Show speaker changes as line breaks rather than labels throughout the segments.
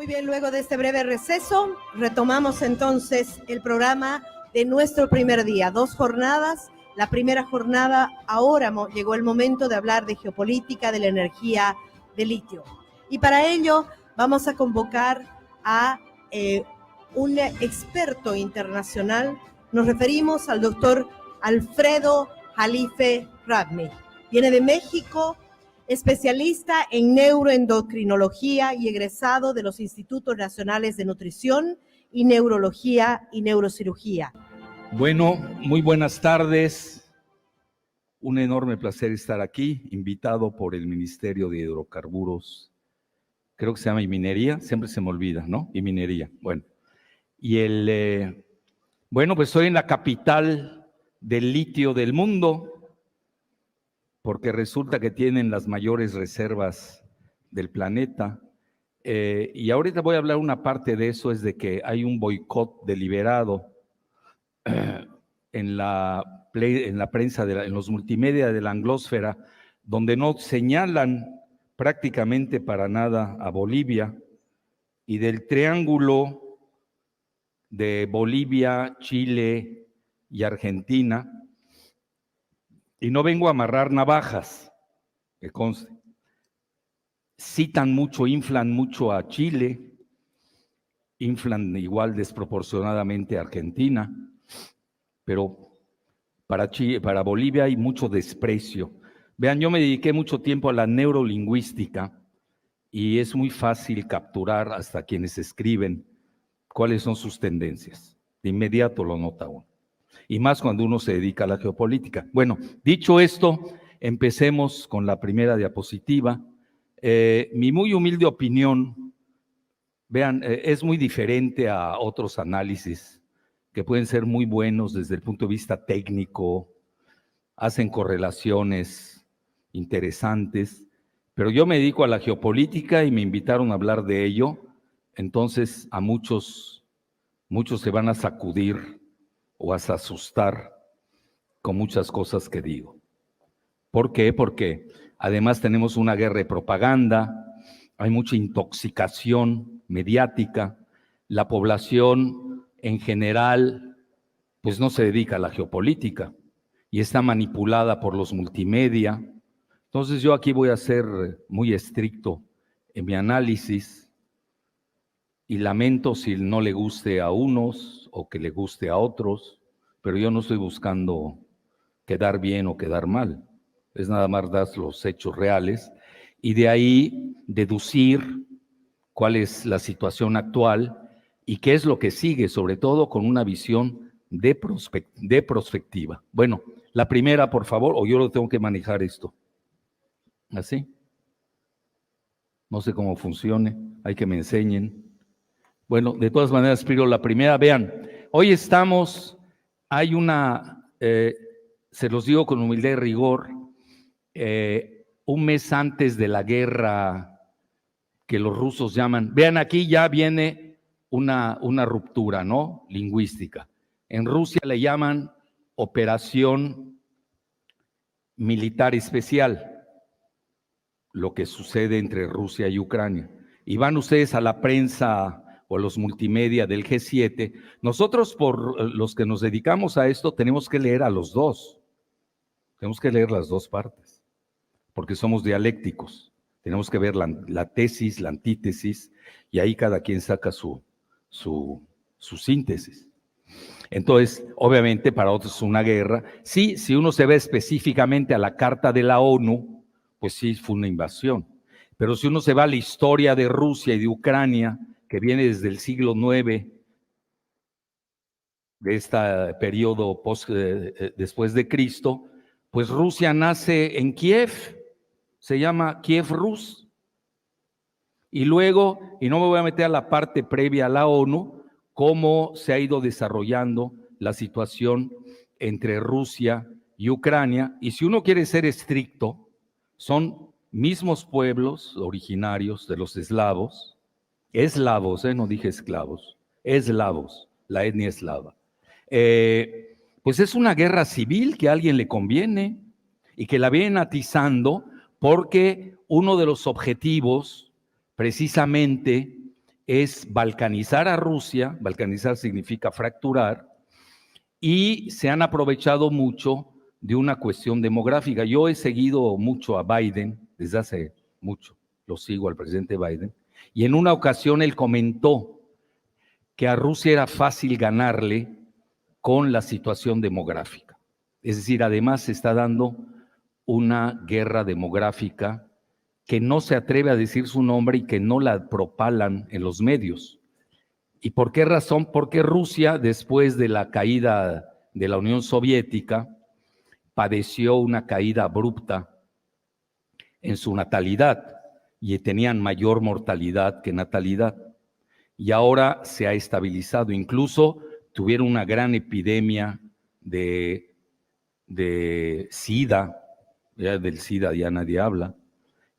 Muy bien, luego de este breve receso, retomamos entonces el programa de nuestro primer día. 2 jornadas. La primera jornada, ahora llegó el momento de hablar de geopolítica, de la energía de litio. Y para ello vamos a convocar a un experto internacional. Nos referimos al doctor Alfredo Jalife Rabni. Viene de México, especialista en neuroendocrinología y egresado de los Institutos Nacionales de Nutrición y Neurología y Neurocirugía.
Bueno, muy buenas tardes. Un enorme placer estar aquí, invitado por el Ministerio de Hidrocarburos. Creo que se llama y minería, siempre se me olvida, ¿no? Y minería, bueno. Y bueno, pues estoy en la capital del litio del mundo, porque resulta que tienen las mayores reservas del planeta. Y ahorita voy a hablar una parte de eso, es de que hay un boicot deliberado en la prensa, en los multimedia de la anglósfera, donde no señalan prácticamente para nada a Bolivia, y del triángulo de Bolivia, Chile y Argentina, y no vengo a amarrar navajas, que conste. Citan mucho, inflan mucho a Chile, inflan igual desproporcionadamente a Argentina, pero para Bolivia hay mucho desprecio. Vean, yo me dediqué mucho tiempo a la neurolingüística y es muy fácil capturar hasta quienes escriben cuáles son sus tendencias. De inmediato lo nota uno. Y más cuando uno se dedica a la geopolítica. Bueno, dicho esto, empecemos con la primera diapositiva. Mi muy humilde opinión, vean, es muy diferente a otros análisis que pueden ser muy buenos desde el punto de vista técnico, hacen correlaciones interesantes, pero yo me dedico a la geopolítica y me invitaron a hablar de ello, entonces a muchos se van a sacudir o a asustar con muchas cosas que digo. ¿Por qué? Porque además tenemos una guerra de propaganda, hay mucha intoxicación mediática, la población en general pues no se dedica a la geopolítica y está manipulada por los multimedia. Entonces yo aquí voy a ser muy estricto en mi análisis y lamento si no le guste a unos o que le guste a otros, pero yo no estoy buscando quedar bien o quedar mal, es nada más dar los hechos reales y de ahí deducir cuál es la situación actual y qué es lo que sigue, sobre todo con una visión de prospectiva. Bueno, la primera, por favor, o yo lo tengo que manejar esto. ¿Así? No sé cómo funcione, hay que me enseñen. Bueno, de todas maneras, Piro, la primera, vean, hoy hay una, se los digo con humildad y rigor, un mes antes de la guerra que los rusos llaman, vean aquí ya viene una ruptura, ¿no? Lingüística. En Rusia le llaman operación militar especial, lo que sucede entre Rusia y Ucrania. Y van ustedes a la prensa o a los multimedia del G7. Nosotros, por los que nos dedicamos a esto, tenemos que leer a los dos. Tenemos que leer las dos partes, porque somos dialécticos. Tenemos que ver la tesis, la antítesis, y ahí cada quien saca su síntesis. Entonces, obviamente para otros es una guerra. Sí, si uno se ve específicamente a la Carta de la ONU, pues sí, fue una invasión. Pero si uno se va a la historia de Rusia y de Ucrania, que viene desde el siglo IX, de este periodo después de Cristo, pues Rusia nace en Kiev, se llama Kiev Rus. Y luego, y no me voy a meter a la parte previa a la ONU, cómo se ha ido desarrollando la situación entre Rusia y Ucrania. Y si uno quiere ser estricto, son mismos pueblos originarios de los eslavos, no dije esclavos, eslavos, la etnia eslava. Pues es una guerra civil que a alguien le conviene y que la vienen atizando porque uno de los objetivos precisamente es balcanizar a Rusia. Balcanizar significa fracturar, y se han aprovechado mucho de una cuestión demográfica. Yo he seguido mucho a Biden desde hace mucho, lo sigo al presidente Biden, y en una ocasión él comentó que a Rusia era fácil ganarle con la situación demográfica. Es decir, además se está dando una guerra demográfica que no se atreve a decir su nombre y que no la propalan en los medios. ¿Y por qué razón? Porque Rusia, después de la caída de la Unión Soviética, padeció una caída abrupta en su natalidad y tenían mayor mortalidad que natalidad. Y ahora se ha estabilizado. Incluso tuvieron una gran epidemia de SIDA, ya del SIDA ya nadie habla,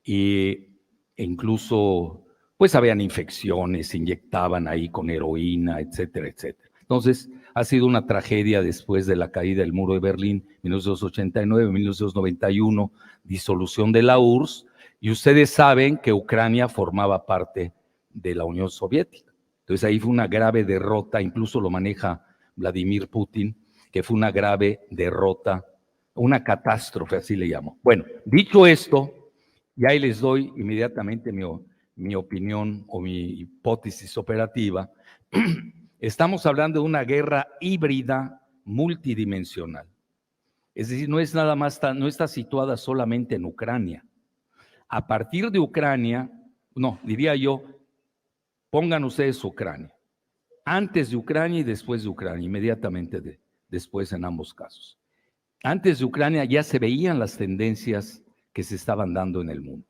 e incluso pues habían infecciones, se inyectaban ahí con heroína, etcétera, etcétera. Entonces, ha sido una tragedia después de la caída del muro de Berlín, 1989, 1991, disolución de la URSS, y ustedes saben que Ucrania formaba parte de la Unión Soviética. Entonces ahí fue una grave derrota, incluso lo maneja Vladimir Putin, que fue una grave derrota, una catástrofe, así le llamo. Bueno, dicho esto, y ahí les doy inmediatamente mi opinión o mi hipótesis operativa. Estamos hablando de una guerra híbrida multidimensional. Es decir, no es nada más, no está situada solamente en Ucrania. A partir de Ucrania, no, diría yo, pongan ustedes Ucrania. Antes de Ucrania y después de Ucrania, inmediatamente después en ambos casos. Antes de Ucrania ya se veían las tendencias que se estaban dando en el mundo.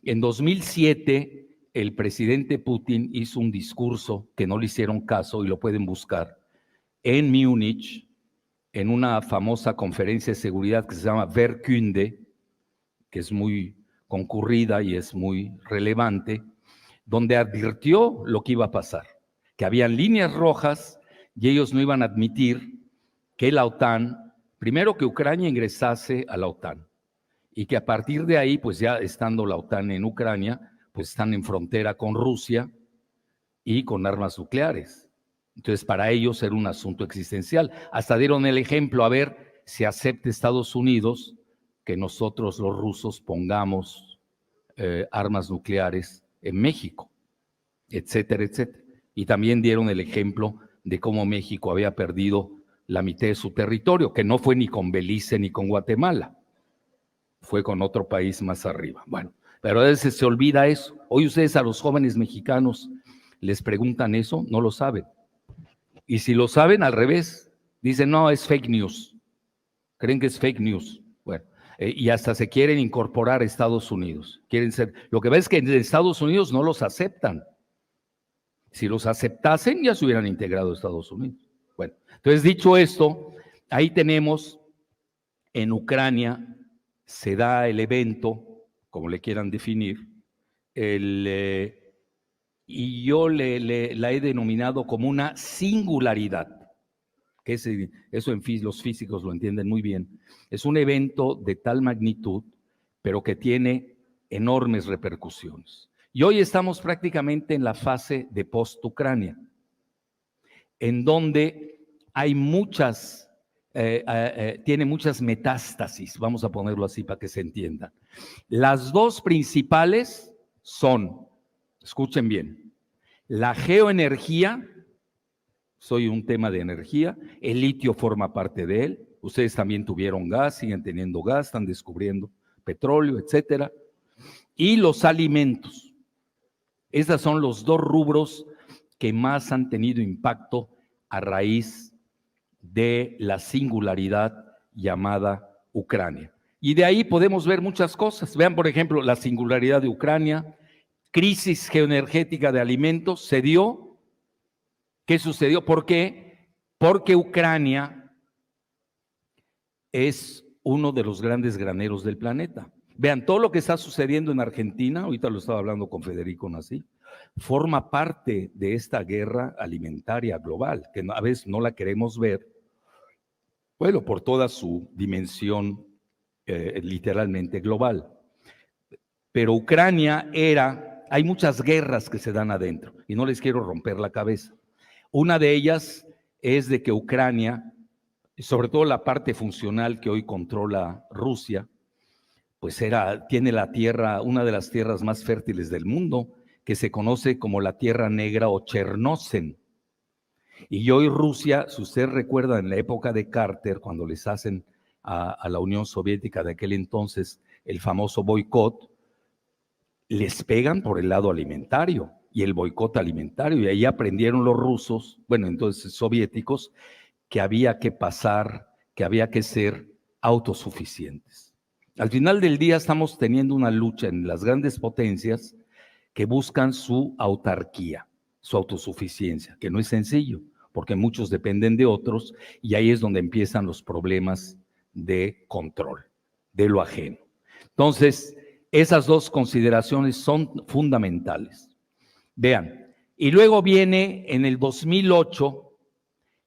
En 2007, el presidente Putin hizo un discurso que no le hicieron caso, y lo pueden buscar, en Múnich, en una famosa conferencia de seguridad que se llama Wehrkunde, que es muy concurrida y es muy relevante, donde advirtió lo que iba a pasar, que habían líneas rojas y ellos no iban a admitir que la OTAN, primero que Ucrania ingresase a la OTAN, y que a partir de ahí, pues ya estando la OTAN en Ucrania, pues están en frontera con Rusia y con armas nucleares. Entonces, para ellos era un asunto existencial. Hasta dieron el ejemplo, a ver si acepta Estados Unidos que nosotros los rusos pongamos armas nucleares en México, etcétera, etcétera. Y también dieron el ejemplo de cómo México había perdido la mitad de su territorio, que no fue ni con Belice ni con Guatemala, fue con otro país más arriba. Bueno, pero a veces se olvida eso. Hoy ustedes a los jóvenes mexicanos les preguntan eso, no lo saben. Y si lo saben, al revés, dicen, no, es fake news. Creen que es fake news. Bueno, y hasta se quieren incorporar a Estados Unidos. Quieren ser. Lo que ves es que en Estados Unidos no los aceptan. Si los aceptasen, ya se hubieran integrado a Estados Unidos. Bueno, entonces dicho esto, ahí tenemos en Ucrania, se da el evento, como le quieran definir, y yo la he denominado como una singularidad, que eso los físicos lo entienden muy bien. Es un evento de tal magnitud, pero que tiene enormes repercusiones. Y hoy estamos prácticamente en la fase de post-Ucrania, en donde hay tiene muchas metástasis, vamos a ponerlo así para que se entienda. Las dos principales son, escuchen bien, la geoenergía, soy un tema de energía, el litio forma parte de él, ustedes también tuvieron gas, siguen teniendo gas, están descubriendo petróleo, etcétera, y los alimentos. Esos son los dos rubros que más han tenido impacto a raíz de la singularidad llamada Ucrania. Y de ahí podemos ver muchas cosas. Vean, por ejemplo, la singularidad de Ucrania, crisis geoenergética de alimentos, se dio. ¿Qué sucedió? ¿Por qué? Porque Ucrania es uno de los grandes graneros del planeta. Vean, todo lo que está sucediendo en Argentina, ahorita lo estaba hablando con Federico Nasí, forma parte de esta guerra alimentaria global, que a veces no la queremos ver, bueno, por toda su dimensión literalmente global. Pero Ucrania era hay muchas guerras que se dan adentro y no les quiero romper la cabeza. Una de ellas es de que Ucrania, sobre todo la parte funcional que hoy controla Rusia, pues tiene la tierra, una de las tierras más fértiles del mundo, que se conoce como la Tierra Negra o Chernósen. Y hoy Rusia, si usted recuerda en la época de Carter, cuando les hacen a la Unión Soviética de aquel entonces el famoso boicot, les pegan por el lado alimentario y el boicot alimentario. Y ahí aprendieron los rusos, bueno, entonces soviéticos, que había que pasar, que había que ser autosuficientes. Al final del día estamos teniendo una lucha en las grandes potencias que buscan su autarquía, su autosuficiencia, que no es sencillo, porque muchos dependen de otros y ahí es donde empiezan los problemas de control, de lo ajeno. Entonces, esas dos consideraciones son fundamentales. Vean, y luego viene en el 2008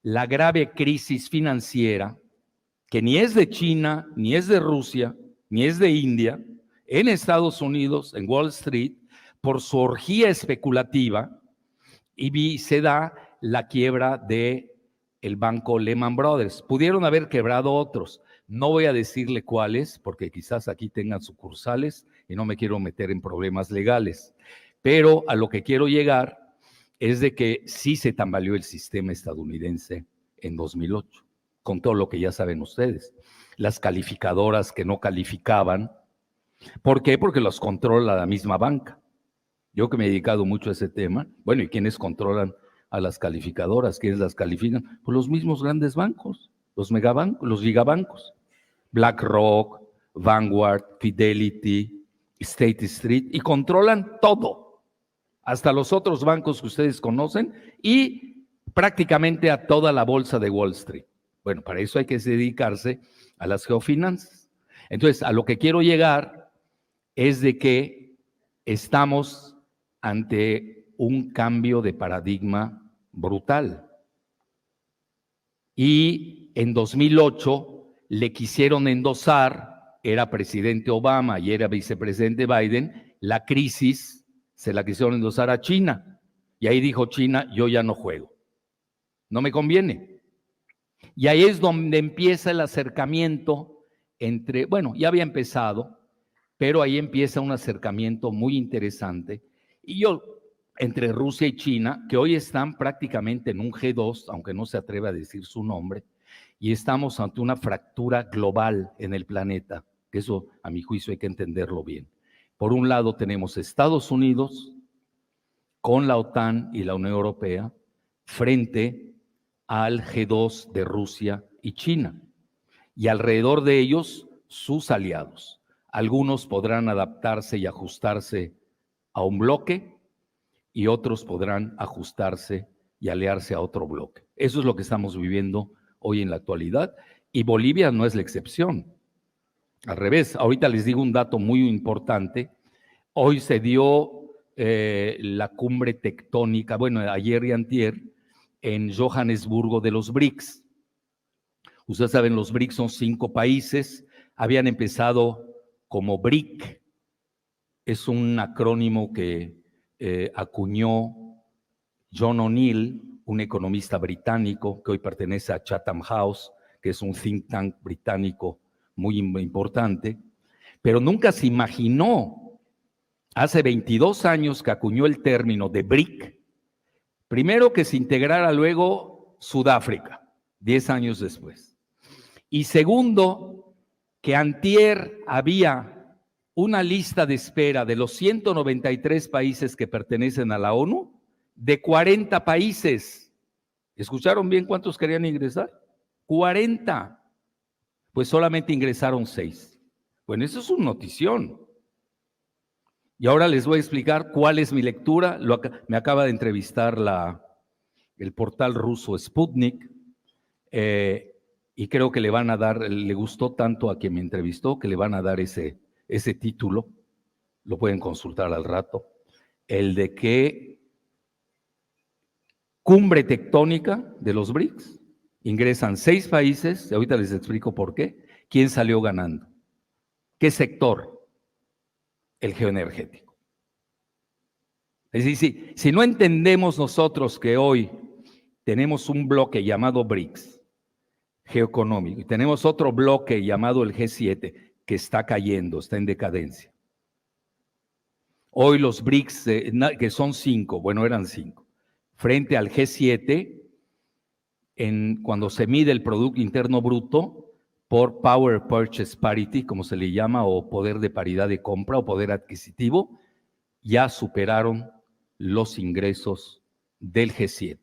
la grave crisis financiera, que ni es de China, ni es de Rusia, ni es de India, en Estados Unidos, en Wall Street, por su orgía especulativa, y se da la quiebra del banco Lehman Brothers. Pudieron haber quebrado otros. No voy a decirle cuáles, porque quizás aquí tengan sucursales y no me quiero meter en problemas legales. Pero a lo que quiero llegar es de que sí se tambaleó el sistema estadounidense en 2008, con todo lo que ya saben ustedes. Las calificadoras que no calificaban. ¿Por qué? Porque los controla la misma banca. Yo que me he dedicado mucho a ese tema, bueno, ¿y quiénes controlan a las calificadoras? ¿Quiénes las califican? Pues los mismos grandes bancos, los megabancos, los gigabancos. BlackRock, Vanguard, Fidelity, State Street, y controlan todo, hasta los otros bancos que ustedes conocen y prácticamente a toda la bolsa de Wall Street. Bueno, para eso hay que dedicarse a las geofinanzas. Entonces, a lo que quiero llegar es de que estamos ante un cambio de paradigma brutal. Y en 2008 le quisieron endosar, era presidente Obama y era vicepresidente Biden, la crisis se la quisieron endosar a China. Y ahí dijo China, yo ya no juego, no me conviene. Y ahí es donde empieza el acercamiento entre, bueno, ya había empezado, pero ahí empieza un acercamiento muy interesante. Y entre Rusia y China, que hoy están prácticamente en un G2, aunque no se atreve a decir su nombre, y estamos ante una fractura global en el planeta, que eso a mi juicio hay que entenderlo bien. Por un lado tenemos Estados Unidos con la OTAN y la Unión Europea frente al G2 de Rusia y China, y alrededor de ellos sus aliados. Algunos podrán adaptarse y ajustarse a un bloque y otros podrán ajustarse y aliarse a otro bloque. Eso es lo que estamos viviendo hoy en la actualidad y Bolivia no es la excepción. Al revés, ahorita les digo un dato muy importante. Hoy se dio la cumbre tectónica, bueno, ayer y antier, en Johannesburgo de los BRICS. Ustedes saben, los BRICS son 5 países, habían empezado como BRIC, es un acrónimo que acuñó John O'Neill, un economista británico que hoy pertenece a Chatham House, que es un think tank británico muy importante, pero nunca se imaginó, hace 22 años que acuñó el término de BRIC, primero que se integrara luego Sudáfrica, 10 años después, y segundo, que antier había una lista de espera de los 193 países que pertenecen a la ONU, de 40 países. ¿Escucharon bien cuántos querían ingresar? 40. Pues solamente ingresaron 6. Bueno, eso es una notición. Y ahora les voy a explicar cuál es mi lectura. Me acaba de entrevistar el portal ruso Sputnik, y creo que le gustó tanto a quien me entrevistó que le van a dar ese título, lo pueden consultar al rato, el de que cumbre tectónica de los BRICS, ingresan 6 países, y ahorita les explico por qué. ¿Quién salió ganando? ¿Qué sector? El geoenergético. Es decir, si no entendemos nosotros que hoy tenemos un bloque llamado BRICS, geoeconómico, y tenemos otro bloque llamado el G7, que está cayendo, está en decadencia. Hoy los BRICS, que son 5, bueno, eran 5, frente al G7, cuando se mide el Producto Interno Bruto por Power Purchase Parity, como se le llama, o poder de paridad de compra o poder adquisitivo, ya superaron los ingresos del G7.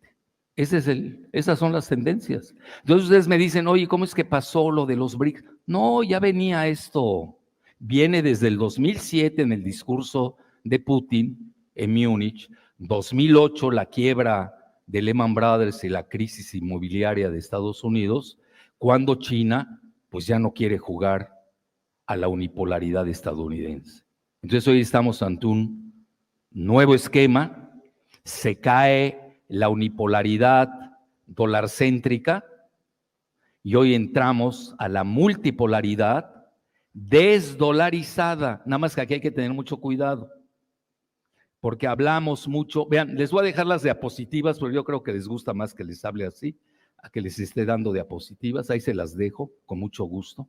Esas son las tendencias. Entonces ustedes me dicen, oye, ¿cómo es que pasó lo de los BRICS? No, ya venía esto. Viene desde el 2007 en el discurso de Putin en Múnich, 2008 la quiebra de Lehman Brothers y la crisis inmobiliaria de Estados Unidos, cuando China pues ya no quiere jugar a la unipolaridad estadounidense. Entonces hoy estamos ante un nuevo esquema, se cae la unipolaridad dolarcéntrica y hoy entramos a la multipolaridad desdolarizada. Nada más que aquí hay que tener mucho cuidado, porque hablamos mucho. Vean, les voy a dejar las diapositivas, porque yo creo que les gusta más que les hable así, a que les esté dando diapositivas. Ahí se las dejo con mucho gusto.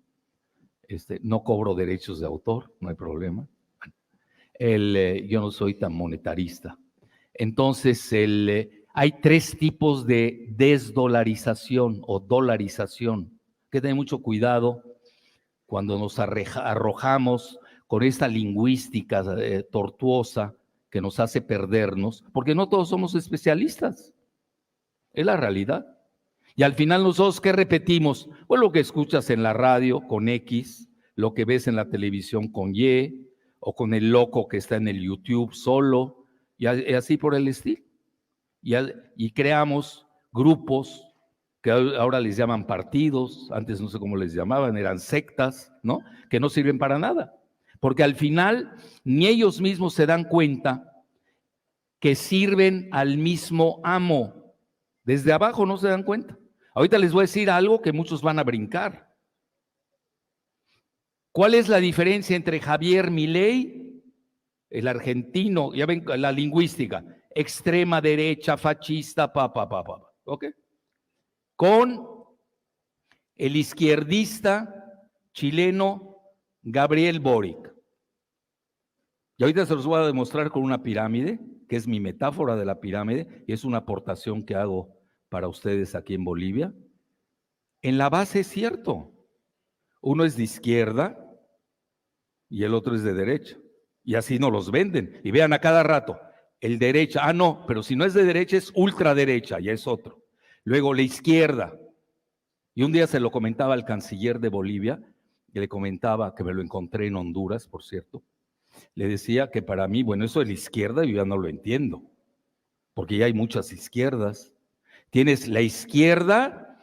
No cobro derechos de autor, no hay problema. Yo no soy tan monetarista. Entonces, hay 3 tipos de desdolarización o dolarización. Hay que tener mucho cuidado cuando nos arrojamos con esta lingüística tortuosa que nos hace perdernos, porque no todos somos especialistas. Es la realidad. Y al final nosotros, ¿qué repetimos? Pues lo que escuchas en la radio con X, lo que ves en la televisión con Y, o con el loco que está en el YouTube solo, y así por el estilo. Y creamos grupos que ahora les llaman partidos, antes no sé cómo les llamaban, eran sectas, ¿no? Que no sirven para nada. Porque al final ni ellos mismos se dan cuenta que sirven al mismo amo. Desde abajo no se dan cuenta. Ahorita les voy a decir algo que muchos van a brincar. ¿Cuál es la diferencia entre Javier Milei, el argentino, ya ven la lingüística, extrema derecha, fascista, ¿ok? Con el izquierdista chileno Gabriel Boric? Y ahorita se los voy a demostrar con una pirámide, que es mi metáfora de la pirámide, y es una aportación que hago para ustedes aquí en Bolivia. En la base es cierto. Uno es de izquierda y el otro es de derecha. Y así nos los venden. Y vean a cada rato, el derecha, no, pero si no es de derecha es ultraderecha, ya es otro. Luego la izquierda. Y un día se lo comentaba al canciller de Bolivia, que le comentaba, que me lo encontré en Honduras, por cierto. Le decía que para mí, bueno, eso de la izquierda yo ya no lo entiendo, porque ya hay muchas izquierdas. Tienes la izquierda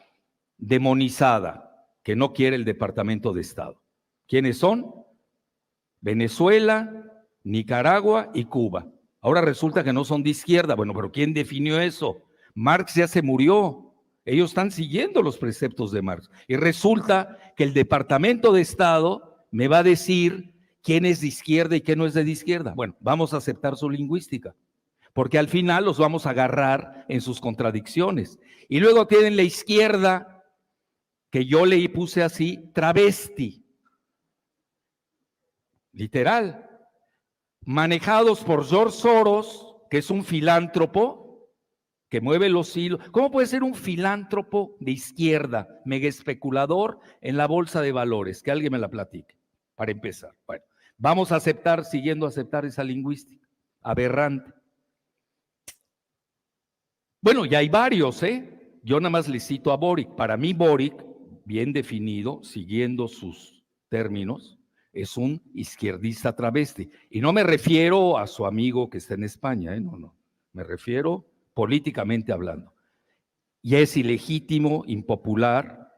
demonizada, que no quiere el Departamento de Estado. ¿Quiénes son? Venezuela, Nicaragua y Cuba. Ahora resulta que no son de izquierda. Bueno, pero ¿quién definió eso? Marx ya se murió. Ellos están siguiendo los preceptos de Marx. Y resulta que el Departamento de Estado me va a decir quién es de izquierda y quién no es de izquierda. Bueno, vamos a aceptar su lingüística, porque al final los vamos a agarrar en sus contradicciones. Y luego tienen la izquierda, que yo le puse así, travesti, literal, manejados por George Soros, que es un filántropo, que mueve los hilos. ¿Cómo puede ser un filántropo de izquierda, mega especulador en la bolsa de valores? Que alguien me la platique, para empezar. Bueno, vamos a aceptar, siguiendo a aceptar esa lingüística aberrante. Bueno, ya hay varios, Yo nada más le cito a Boric. Para mí Boric, bien definido, siguiendo sus términos, es un izquierdista travesti. Y no me refiero a su amigo que está en España, no. Me refiero políticamente hablando. Y es ilegítimo, impopular.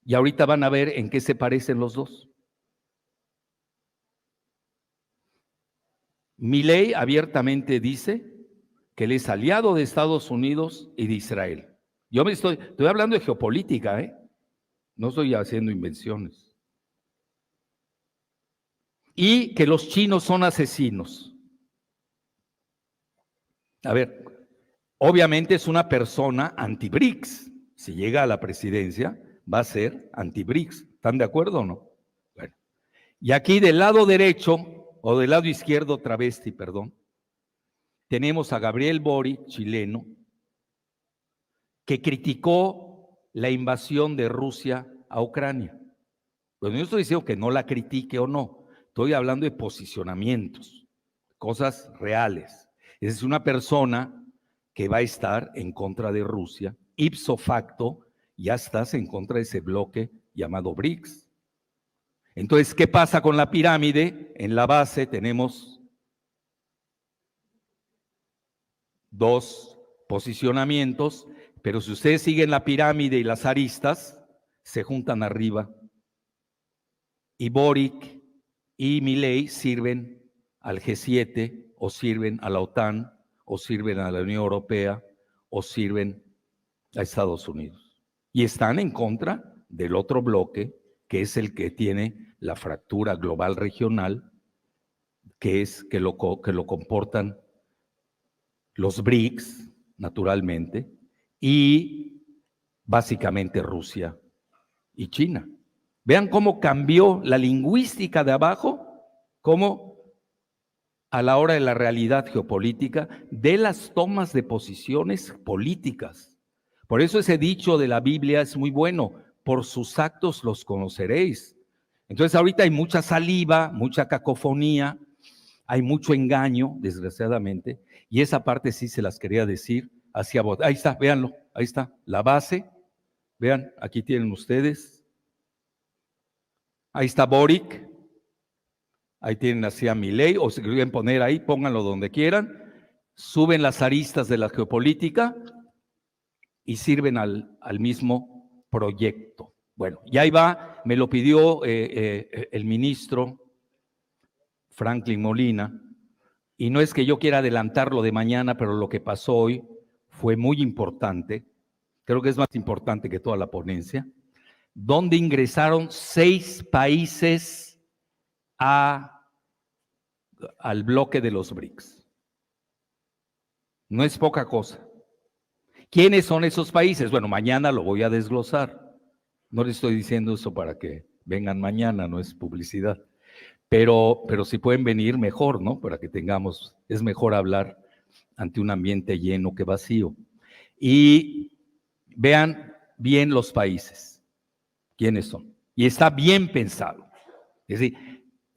Y ahorita van a ver en qué se parecen los dos. Milei abiertamente dice que él es aliado de Estados Unidos y de Israel. Yo estoy hablando de geopolítica, no estoy haciendo invenciones. Y que los chinos son asesinos. A ver, obviamente es una persona anti-BRICS. Si llega a la presidencia, va a ser anti-BRICS. ¿Están de acuerdo o no? Bueno. Y aquí del lado derecho, o del lado izquierdo, travesti, perdón, tenemos a Gabriel Boric, chileno, que criticó la invasión de Rusia a Ucrania. Bueno, yo estoy diciendo que no la critique o no, estoy hablando de posicionamientos, cosas reales. Es una persona que va a estar en contra de Rusia, ipso facto, ya estás en contra de ese bloque llamado BRICS. Entonces, ¿qué pasa con la pirámide? En la base tenemos dos posicionamientos, pero si ustedes siguen la pirámide y las aristas, se juntan arriba. Y Boric y Milei sirven al G7, o sirven a la OTAN, o sirven a la Unión Europea, o sirven a Estados Unidos. Y están en contra del otro bloque, que es el que tiene la fractura global regional, que lo comportan los BRICS, naturalmente, y básicamente Rusia y China. Vean cómo cambió la lingüística de abajo, cómo a la hora de la realidad geopolítica, de las tomas de posiciones políticas. Por eso ese dicho de la Biblia es muy bueno: por sus actos los conoceréis. Entonces ahorita hay mucha saliva, mucha cacofonía, hay mucho engaño, desgraciadamente, y esa parte sí se las quería decir hacia vos. Ahí está, véanlo, ahí está, la base. Vean, aquí tienen ustedes. Ahí está Boric. Ahí tienen así a Milei, o si quieren poner ahí, pónganlo donde quieran. Suben las aristas de la geopolítica y sirven al mismo proyecto. Bueno, y ahí va, me lo pidió el ministro Franklin Molina, y no es que yo quiera adelantarlo de mañana, pero lo que pasó hoy fue muy importante, creo que es más importante que toda la ponencia, donde ingresaron 6 países al bloque de los BRICS. No es poca cosa. ¿Quiénes son esos países? Bueno, mañana lo voy a desglosar. No les estoy diciendo eso para que vengan mañana, no es publicidad. Pero si pueden venir, mejor, ¿no? Para que tengamos, es mejor hablar ante un ambiente lleno que vacío. Y vean bien los países, quiénes son. Y está bien pensado. Es decir,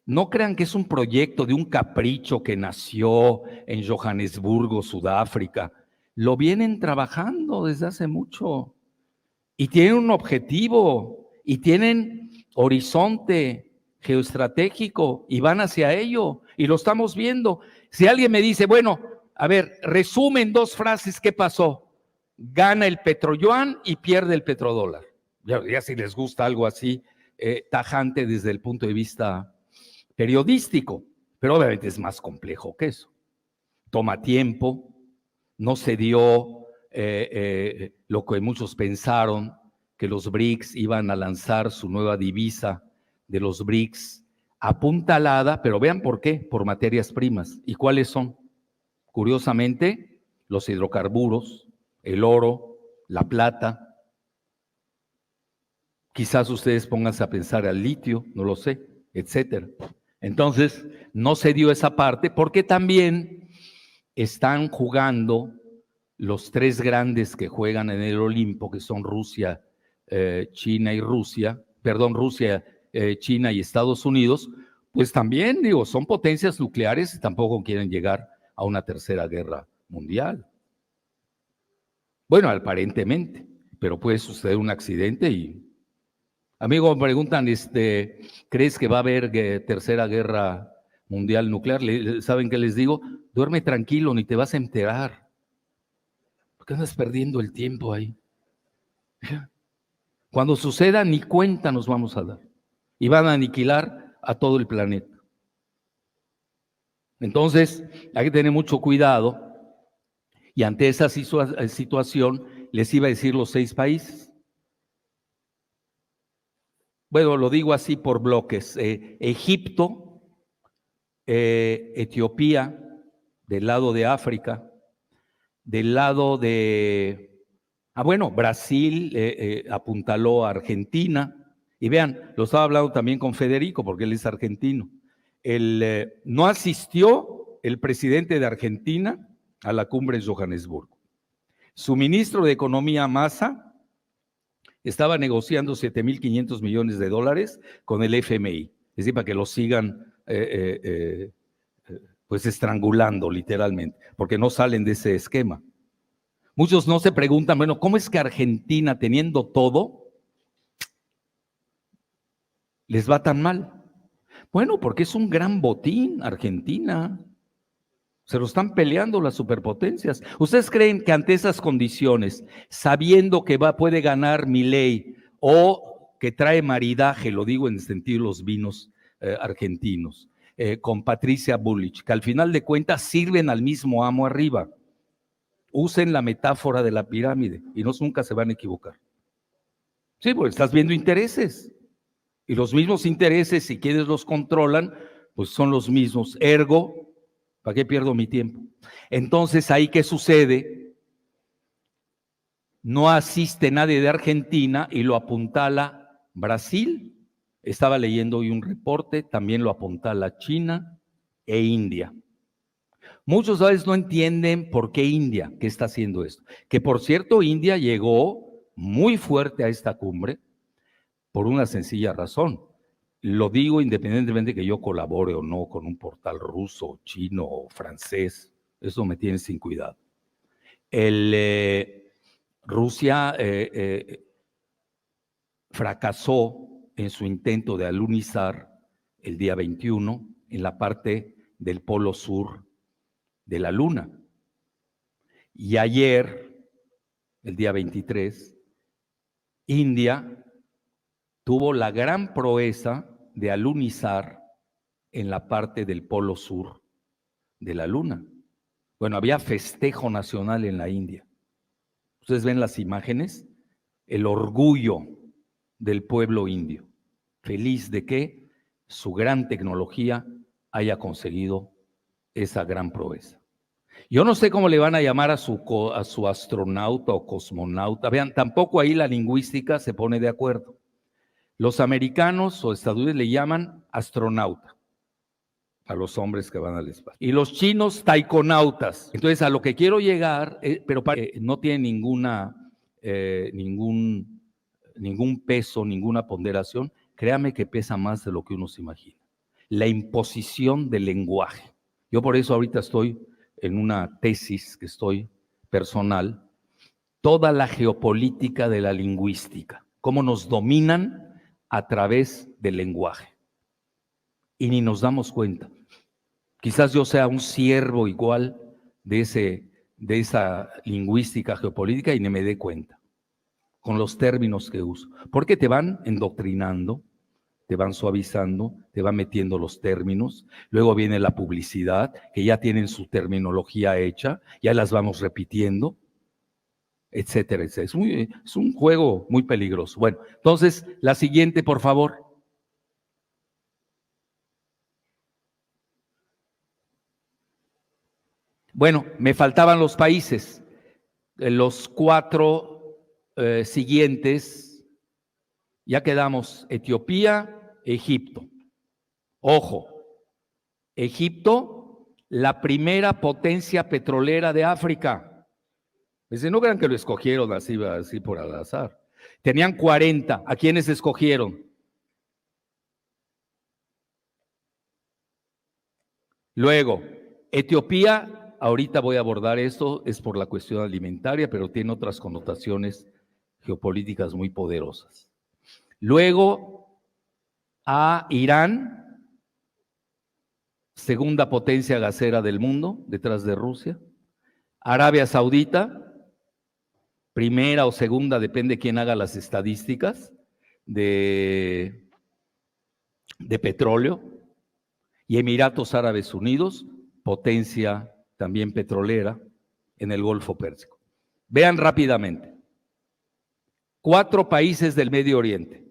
no crean que es un proyecto de un capricho que nació en Johannesburgo, Sudáfrica. Lo vienen trabajando desde hace mucho. Y tienen un objetivo, y tienen horizonte geoestratégico, y van hacia ello, y lo estamos viendo. Si alguien me dice, bueno, a ver, resume en 2 frases qué pasó. Gana el petrodólar y pierde el petrodólar. Ya si les gusta algo así, tajante desde el punto de vista periodístico, pero obviamente es más complejo que eso. Toma tiempo, no se dio lo que muchos pensaron, que los BRICS iban a lanzar su nueva divisa de los BRICS apuntalada, pero vean por qué, por materias primas. ¿Y cuáles son? Curiosamente, los hidrocarburos, el oro, la plata. Quizás ustedes pónganse a pensar al litio, no lo sé, etcétera. Entonces, no se dio esa parte porque también están jugando los 3 grandes que juegan en el Olimpo, que son Rusia, China, China y Estados Unidos, pues también, digo, son potencias nucleares y tampoco quieren llegar a una tercera guerra mundial. Bueno, aparentemente, pero puede suceder un accidente y... Amigo, me preguntan, ¿crees que va a haber tercera guerra mundial nuclear? ¿Saben qué les digo? Duerme tranquilo, ni te vas a enterar. ¿Por qué andas perdiendo el tiempo ahí? Cuando suceda, ni cuenta nos vamos a dar. Y van a aniquilar a todo el planeta. Entonces, hay que tener mucho cuidado. Y ante esa situación, les iba a decir los 6 países. Bueno, lo digo así por bloques. Egipto, Etiopía, del lado de África, Del lado de, bueno, Brasil apuntaló a Argentina. Y vean, lo estaba hablando también con Federico, porque él es argentino. No asistió el presidente de Argentina a la cumbre en Johannesburgo. Su ministro de Economía, Massa, estaba negociando 7.500 millones de dólares con el FMI, es decir, para que lo sigan pues estrangulando literalmente, porque no salen de ese esquema. Muchos no se preguntan, bueno, ¿cómo es que Argentina, teniendo todo, les va tan mal? Bueno, porque es un gran botín Argentina. Se lo están peleando las superpotencias. ¿Ustedes creen que ante esas condiciones, sabiendo que puede ganar Milei o que trae maridaje, lo digo en el sentido de los vinos argentinos, con Patricia Bullrich, que al final de cuentas sirven al mismo amo arriba? Usen la metáfora de la pirámide y nunca se van a equivocar. Sí, porque estás viendo intereses. Y los mismos intereses, si quienes los controlan, pues son los mismos. Ergo, ¿para qué pierdo mi tiempo? Entonces, ¿ahí qué sucede? No asiste nadie de Argentina y lo apuntala Brasil. Estaba leyendo hoy un reporte, también lo apuntala China e India. Muchos a veces no entienden por qué India, qué está haciendo esto. Que por cierto, India llegó muy fuerte a esta cumbre por una sencilla razón. Lo digo independientemente de que yo colabore o no con un portal ruso, chino o francés. Eso me tiene sin cuidado. Rusia fracasó en su intento de alunizar el día 21 en la parte del polo sur de la Luna. Y ayer, el día 23, India tuvo la gran proeza de alunizar en la parte del polo sur de la Luna. Bueno, había festejo nacional en la India. Ustedes ven las imágenes, el orgullo del pueblo indio, feliz de que su gran tecnología haya conseguido esa gran proeza. Yo no sé cómo le van a llamar a su astronauta o cosmonauta. Vean, tampoco ahí la lingüística se pone de acuerdo. Los americanos o estadounidenses le llaman astronauta a los hombres que van al espacio. Y los chinos, taikonautas. Entonces, a lo que quiero llegar, pero no tiene ningún peso, ninguna ponderación. Créame que pesa más de lo que uno se imagina. La imposición del lenguaje. Yo por eso ahorita estoy en una tesis que estoy personal, toda la geopolítica de la lingüística, cómo nos dominan a través del lenguaje. Y ni nos damos cuenta. Quizás yo sea un siervo igual de esa lingüística geopolítica y ni me dé cuenta con los términos que uso. Porque te van endoctrinando, te van suavizando, te van metiendo los términos, luego viene la publicidad, que ya tienen su terminología hecha, ya las vamos repitiendo, etcétera, etcétera. Es un juego muy peligroso. Bueno, entonces, la siguiente, por favor. Bueno, me faltaban los países. Los 4 siguientes, ya quedamos Etiopía, Egipto. Ojo, Egipto, la primera potencia petrolera de África. No crean que lo escogieron así por al azar. Tenían 40. ¿A quiénes escogieron? Luego, Etiopía, ahorita voy a abordar esto, es por la cuestión alimentaria, pero tiene otras connotaciones geopolíticas muy poderosas. Luego, a Irán, segunda potencia gasera del mundo, detrás de Rusia. Arabia Saudita, primera o segunda, depende quién haga las estadísticas, de petróleo. Y Emiratos Árabes Unidos, potencia también petrolera en el Golfo Pérsico. Vean rápidamente. 4 países del Medio Oriente.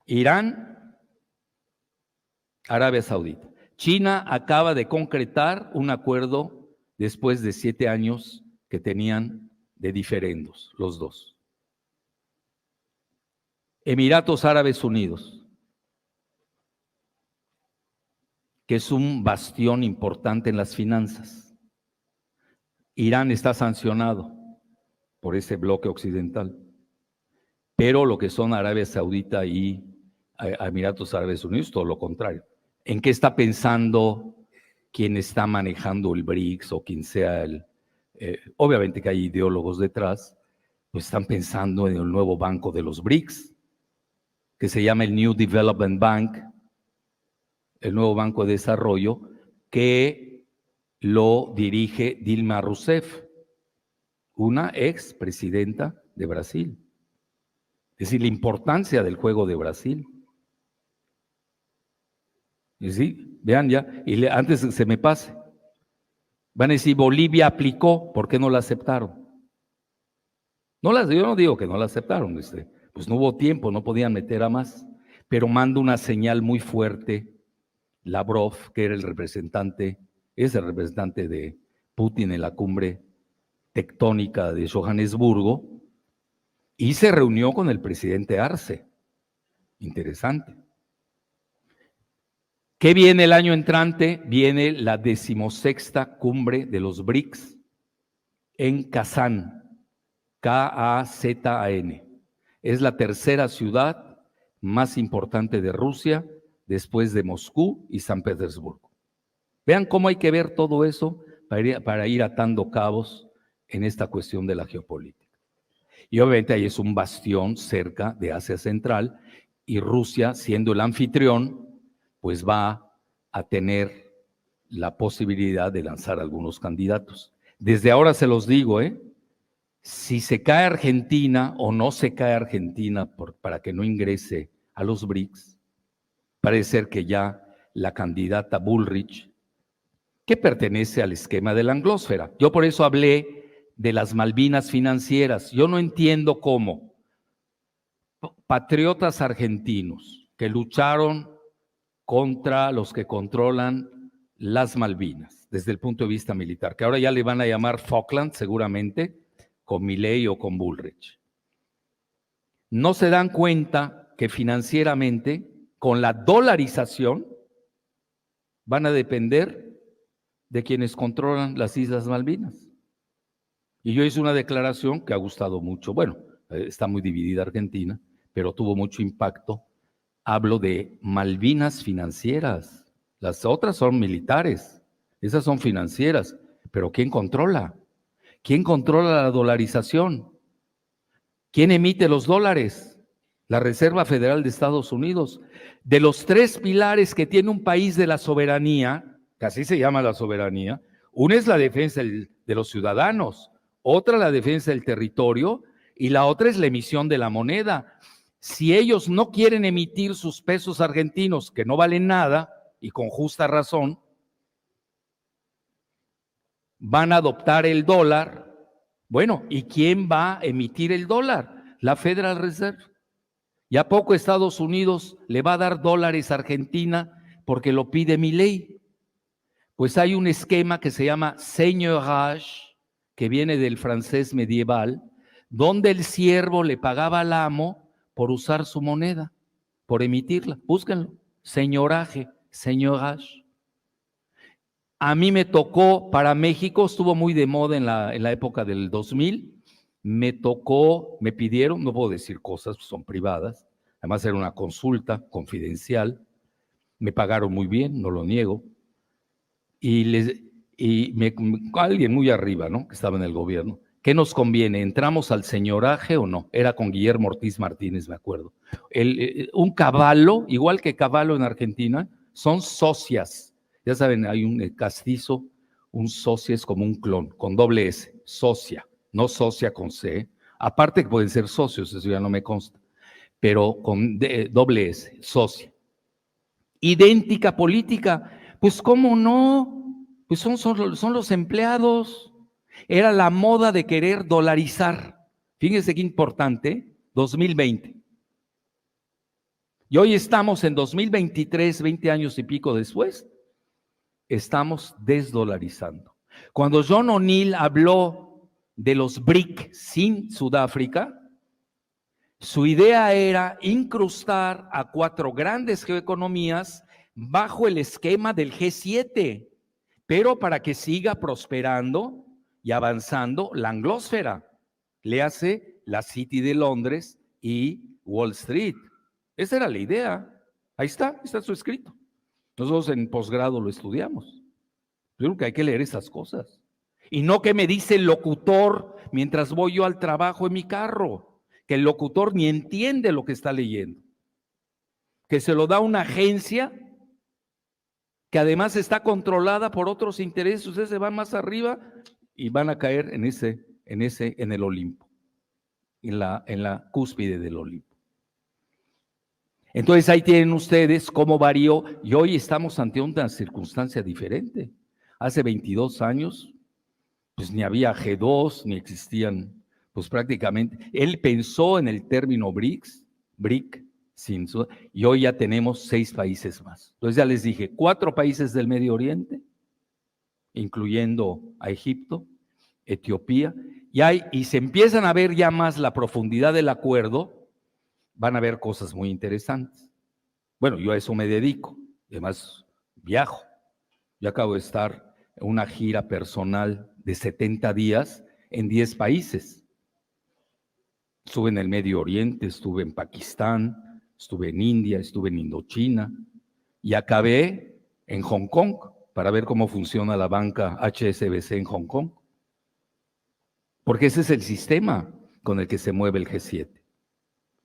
Irán, Arabia Saudita. China acaba de concretar un acuerdo después de 7 años que tenían de diferendos, los dos. Emiratos Árabes Unidos, que es un bastión importante en las finanzas. Irán está sancionado por ese bloque occidental, pero lo que son Arabia Saudita y Emiratos Árabes Unidos, todo lo contrario. ¿En qué está pensando quien está manejando el BRICS o quien sea obviamente que hay ideólogos detrás, pues están pensando en el nuevo banco de los BRICS, que se llama el New Development Bank, el nuevo banco de desarrollo, que lo dirige Dilma Rousseff, una ex presidenta de Brasil. Es decir, la importancia del juego de Brasil. Y sí, vean ya, antes se me pase, van a decir, Bolivia aplicó, ¿por qué no la aceptaron? Yo no digo que no la aceptaron, pues no hubo tiempo, no podían meter a más, pero manda una señal muy fuerte Lavrov, que era es el representante de Putin en la cumbre tectónica de Johannesburgo, y se reunió con el presidente Arce. Interesante. ¿Qué viene el año entrante? Viene la 16ª cumbre de los BRICS en Kazán, K-A-Z-A-N. Es la tercera ciudad más importante de Rusia después de Moscú y San Petersburgo. Vean cómo hay que ver todo eso para ir atando cabos en esta cuestión de la geopolítica. Y obviamente ahí es un bastión cerca de Asia Central, y Rusia, siendo el anfitrión, pues va a tener la posibilidad de lanzar algunos candidatos. Desde ahora se los digo, si se cae Argentina o no se cae Argentina para que no ingrese a los BRICS, parece ser que ya la candidata Bullrich, que pertenece al esquema de la anglósfera. Yo por eso hablé de las Malvinas financieras. Yo no entiendo cómo patriotas argentinos que lucharon contra los que controlan las Malvinas desde el punto de vista militar, que ahora ya le van a llamar Falkland seguramente, con Milei o con Bullrich, no se dan cuenta que financieramente, con la dolarización, van a depender de quienes controlan las Islas Malvinas. Y yo hice una declaración que ha gustado mucho. Bueno, está muy dividida Argentina, pero tuvo mucho impacto. Hablo de Malvinas financieras. Las otras son militares, esas son financieras. Pero ¿quién controla? ¿Quién controla la dolarización? ¿Quién emite los dólares? La Reserva Federal de Estados Unidos. De los 3 pilares que tiene un país de la soberanía, que así se llama la soberanía, una es la defensa de los ciudadanos, otra la defensa del territorio y la otra es la emisión de la moneda. Si ellos no quieren emitir sus pesos argentinos, que no valen nada, y con justa razón, van a adoptar el dólar. Bueno, ¿y quién va a emitir el dólar? La Federal Reserve. ¿Y a poco Estados Unidos le va a dar dólares a Argentina porque lo pide Milei? Pues hay un esquema que se llama seigneurage, que viene del francés medieval, donde el siervo le pagaba al amo por usar su moneda, por emitirla. Búsquenlo, señoraje, seigneurage. A mí me tocó, para México, estuvo muy de moda en la época del 2000, me pidieron, no puedo decir cosas, son privadas, además era una consulta confidencial, me pagaron muy bien, no lo niego, alguien muy arriba, ¿no?, que estaba en el gobierno, ¿qué nos conviene? ¿Entramos al señoraje o no? Era con Guillermo Ortiz Martínez, me acuerdo. Un caballo, igual que caballo en Argentina, son socias. Ya saben, hay un castizo, un socia es como un clon, con doble S, socia, no socia con C. Aparte que pueden ser socios, eso ya no me consta, pero con doble S, socia. Idéntica política, pues ¿cómo no? Pues son los empleados. Era la moda de querer dolarizar. Fíjense qué importante, 2020. Y hoy estamos en 2023, 20 años y pico después, estamos desdolarizando. Cuando John O'Neill habló de los BRIC sin Sudáfrica, su idea era incrustar a 4 grandes geoeconomías bajo el esquema del G7, pero para que siga prosperando y avanzando la anglósfera. Le hace la City de Londres y Wall Street. Esa era la idea. Ahí está su escrito. Nosotros en posgrado lo estudiamos. Yo creo que hay que leer esas cosas. Y no que me dice el locutor mientras voy yo al trabajo en mi carro, que el locutor ni entiende lo que está leyendo, que se lo da una agencia que además está controlada por otros intereses. Ustedes se van más arriba y van a caer en el Olimpo, en la cúspide del Olimpo. Entonces ahí tienen ustedes cómo varió, y hoy estamos ante una circunstancia diferente. Hace 22 años, pues ni había G2, ni existían, pues prácticamente, él pensó en el término BRIC, y hoy ya tenemos 6 países más. Entonces ya les dije, 4 países del Medio Oriente, incluyendo a Egipto, Etiopía, y se empiezan a ver ya más la profundidad del acuerdo, van a ver cosas muy interesantes. Bueno, yo a eso me dedico, además viajo. Yo acabo de estar en una gira personal de 70 días en 10 países. Estuve en el Medio Oriente, estuve en Pakistán, estuve en India, estuve en Indochina y acabé en Hong Kong para ver cómo funciona la banca HSBC en Hong Kong. Porque ese es el sistema con el que se mueve el G7.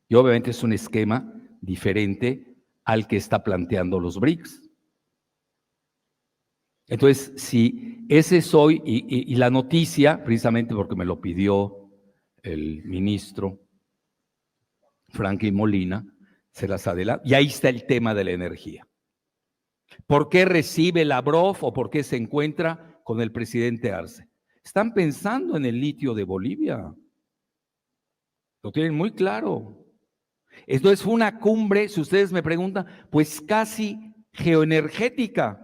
Y obviamente es un esquema diferente al que está planteando los BRICS. Entonces, si ese es hoy, y la noticia, precisamente porque me lo pidió el ministro Franklin Molina, se las adelanta, y ahí está el tema de la energía. ¿Por qué recibe Lavrov o por qué se encuentra con el presidente Arce? Están pensando en el litio de Bolivia. Lo tienen muy claro. Entonces fue una cumbre, si ustedes me preguntan, pues casi geoenergética.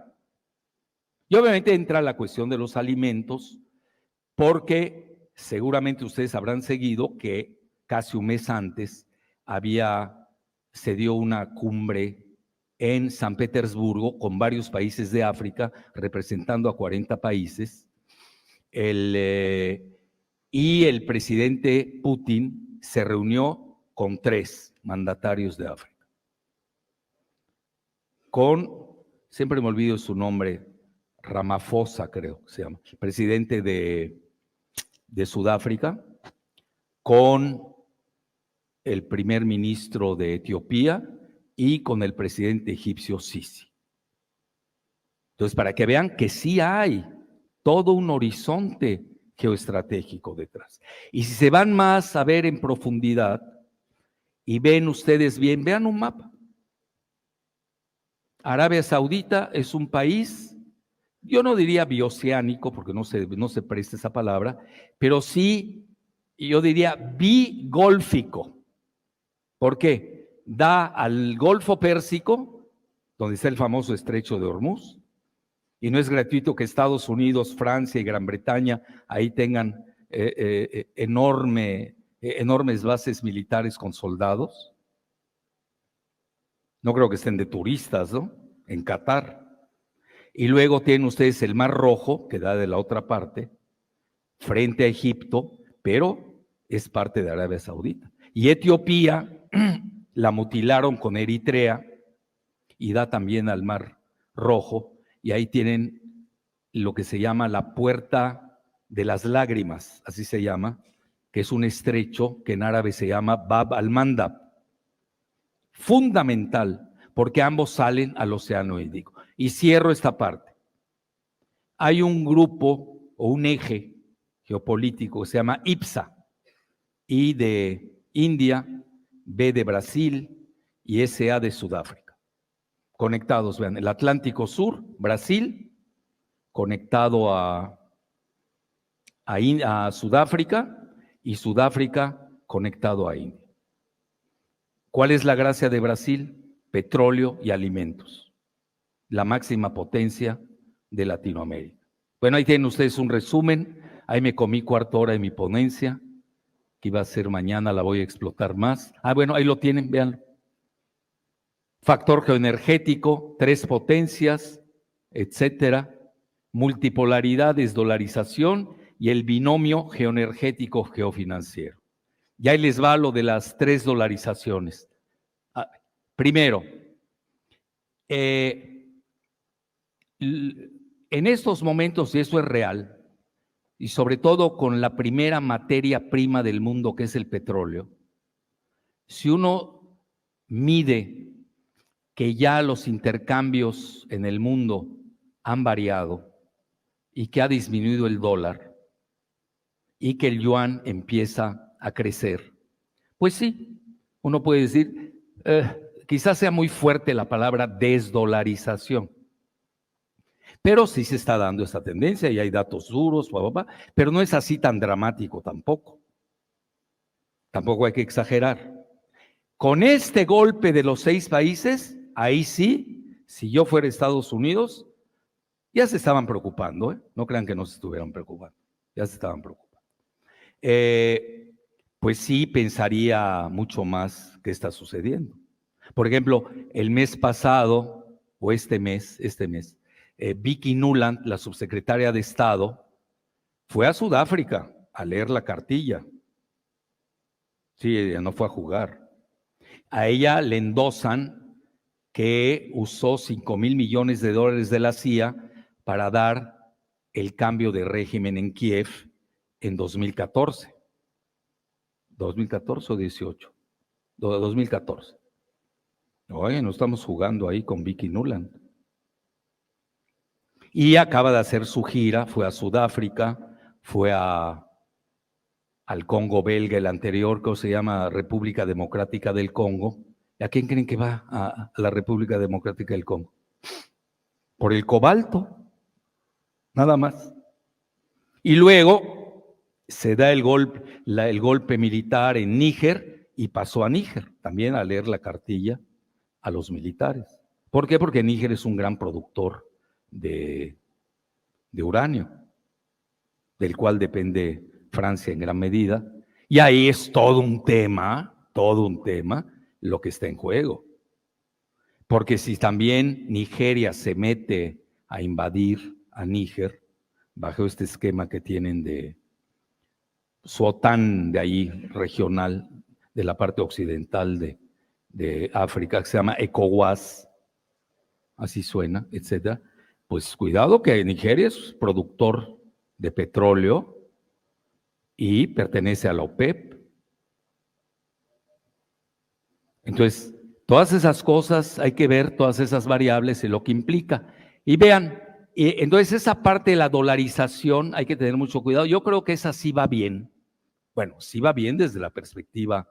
Y obviamente entra la cuestión de los alimentos, porque seguramente ustedes habrán seguido que casi un mes antes se dio una cumbre en San Petersburgo con varios países de África, representando a 40 países, y el presidente Putin se reunió con 3 mandatarios de África. Siempre me olvido su nombre, Ramaphosa creo que se llama, presidente de Sudáfrica, con el primer ministro de Etiopía y con el presidente egipcio Sisi. Entonces, para que vean que sí hay todo un horizonte geoestratégico detrás. Y si se van más a ver en profundidad y ven ustedes bien, vean un mapa. Arabia Saudita es un país, yo no diría bioceánico, porque no se presta esa palabra, pero sí, yo diría bigólfico. ¿Por qué? Da al Golfo Pérsico, donde está el famoso Estrecho de Hormuz, y no es gratuito que Estados Unidos, Francia y Gran Bretaña ahí tengan enormes bases militares con soldados. No creo que estén de turistas, ¿no? En Qatar. Y luego tienen ustedes el Mar Rojo, que da de la otra parte, frente a Egipto, pero es parte de Arabia Saudita. Y Etiopía la mutilaron con Eritrea y da también al Mar Rojo, y ahí tienen lo que se llama la Puerta de las Lágrimas, así se llama, que es un estrecho que en árabe se llama Bab al-Mandab. Fundamental, porque ambos salen al Océano Índico. Y cierro esta parte. Hay un grupo o un eje geopolítico que se llama IPSA, I de India, B de Brasil y SA de Sudáfrica. Conectados, vean, el Atlántico Sur, Brasil, conectado a Sudáfrica, y Sudáfrica conectado a India. ¿Cuál es la gracia de Brasil? Petróleo y alimentos. La máxima potencia de Latinoamérica. Bueno, ahí tienen ustedes un resumen. Ahí me comí cuarta hora de mi ponencia, que iba a ser mañana, la voy a explotar más. Bueno, ahí lo tienen, véanlo. Factor geoenergético, 3 potencias, etcétera. Multipolaridad, desdolarización y el binomio geoenergético geofinanciero. Y ahí les va lo de las 3 dolarizaciones. Primero, en estos momentos, y eso es real, y sobre todo con la primera materia prima del mundo, que es el petróleo, si uno mide que ya los intercambios en el mundo han variado y que ha disminuido el dólar y que el yuan empieza a crecer, pues sí, uno puede decir, quizás sea muy fuerte la palabra desdolarización, pero sí se está dando esta tendencia y hay datos duros, pero no es así tan dramático tampoco. Tampoco hay que exagerar. Con este golpe de los 6 países, ahí sí, si yo fuera Estados Unidos, ya se estaban preocupando, no crean que no se estuvieran preocupando, ya se estaban preocupando. Pues sí pensaría mucho más qué está sucediendo. Por ejemplo, el mes pasado, o este mes, Vicky Nuland, la subsecretaria de Estado, fue a Sudáfrica a leer la cartilla. Sí, ella no fue a jugar. A ella le endosan que usó $5,000 millones de la CIA para dar el cambio de régimen en Kiev en 2014. ¿2014 o 18? 2014. Oye, no estamos jugando ahí con Vicky Nuland. Y acaba de hacer su gira, fue a Sudáfrica, fue al Congo belga, el anterior, que se llama República Democrática del Congo. ¿Y a quién creen que va a la República Democrática del Congo? Por el cobalto, nada más. Y luego se da el golpe militar en Níger y pasó a Níger también a leer la cartilla a los militares. ¿Por qué? Porque Níger es un gran productor de uranio, del cual depende Francia en gran medida, y ahí es todo un tema lo que está en juego. Porque si también Nigeria se mete a invadir a Níger, bajo este esquema que tienen de su OTAN de ahí regional, de la parte occidental de África, que se llama ECOWAS, así suena, etcétera, pues cuidado que Nigeria es productor de petróleo y pertenece a la OPEP. Entonces, todas esas cosas hay que ver, todas esas variables y lo que implica. Y vean, entonces esa parte de la dolarización hay que tener mucho cuidado. Yo creo que esa sí va bien. Bueno, sí va bien desde la perspectiva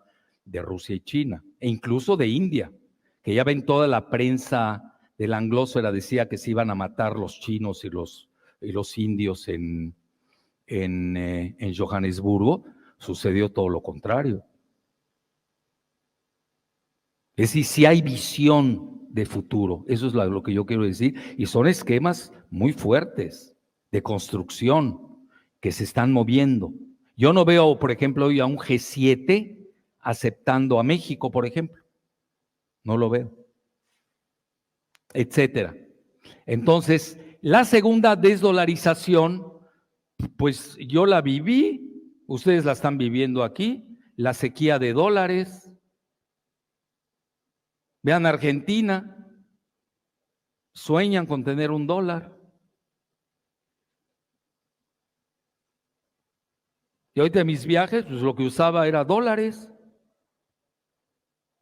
de Rusia y China, e incluso de India, que ya ven toda la prensa de la anglósfera decía que se iban a matar los chinos y los indios en Johannesburgo. Sucedió todo lo contrario. Es decir, si hay visión de futuro, eso es lo que yo quiero decir, y son esquemas muy fuertes de construcción que se están moviendo. Yo no veo, por ejemplo, hoy a un G7 aceptando a México, por ejemplo. No lo veo. Etcétera. Entonces, la segunda desdolarización, pues yo la viví, ustedes la están viviendo aquí, la sequía de dólares. Vean Argentina, sueñan con tener $1. Y ahorita en mis viajes, pues lo que usaba era dólares.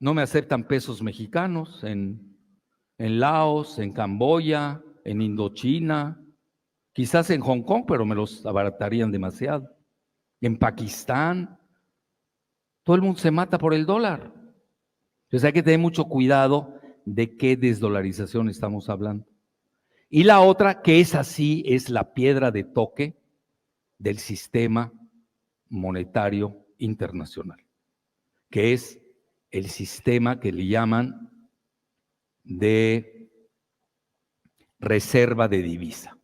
No me aceptan pesos mexicanos en Laos, en Camboya, en Indochina, quizás en Hong Kong, pero me los abaratarían demasiado. En Pakistán, todo el mundo se mata por el dólar. Entonces hay que tener mucho cuidado de qué desdolarización estamos hablando. Y la otra, que es así, es la piedra de toque del sistema monetario internacional, que es el sistema que le llaman de reserva de divisa.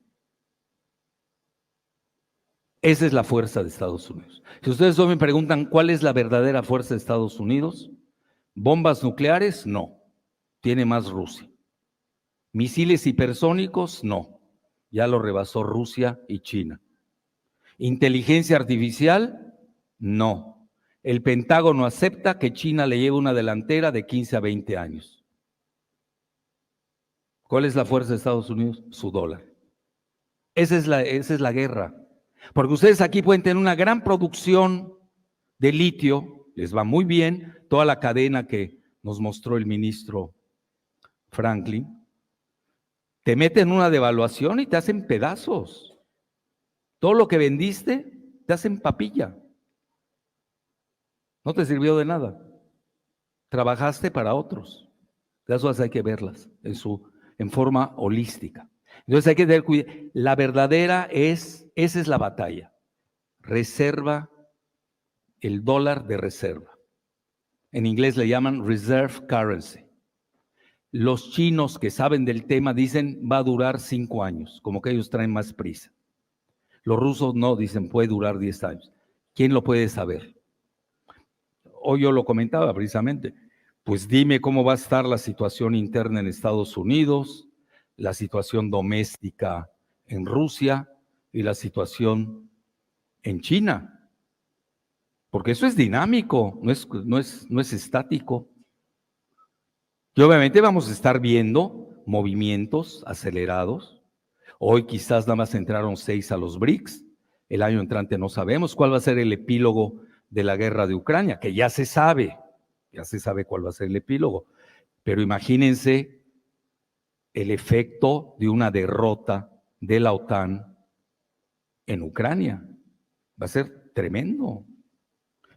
Esa es la fuerza de Estados Unidos. Si ustedes hoy me preguntan cuál es la verdadera fuerza de Estados Unidos, bombas nucleares, no. Tiene más Rusia. Misiles hipersónicos, no. Ya lo rebasó Rusia y China. Inteligencia artificial, no. El Pentágono acepta que China le lleve una delantera de 15 a 20 años. ¿Cuál es la fuerza de Estados Unidos? Su dólar. Esa es la guerra. Porque ustedes aquí pueden tener una gran producción de litio, les va muy bien, toda la cadena que nos mostró el ministro Franklin, te meten una devaluación y te hacen pedazos. Todo lo que vendiste te hacen papilla. No te sirvió de nada. Trabajaste para otros. Las cosas hay que verlas en forma holística. Entonces hay que tener cuidado. La verdadera esa es la batalla. Reserva, el dólar de reserva. En inglés le llaman reserve currency. Los chinos que saben del tema dicen va a durar 5 años, como que ellos traen más prisa. Los rusos no, dicen puede durar 10 años. ¿Quién lo puede saber? Hoy yo lo comentaba precisamente. Pues dime cómo va a estar la situación interna en Estados Unidos, la situación doméstica en Rusia y la situación en China. Porque eso es dinámico, no es estático. Y obviamente vamos a estar viendo movimientos acelerados. Hoy quizás nada más entraron 6 a los BRICS. El año entrante no sabemos cuál va a ser el epílogo de la guerra de Ucrania, que ya se sabe cuál va a ser el epílogo. Pero imagínense el efecto de una derrota de la OTAN en Ucrania. Va a ser tremendo.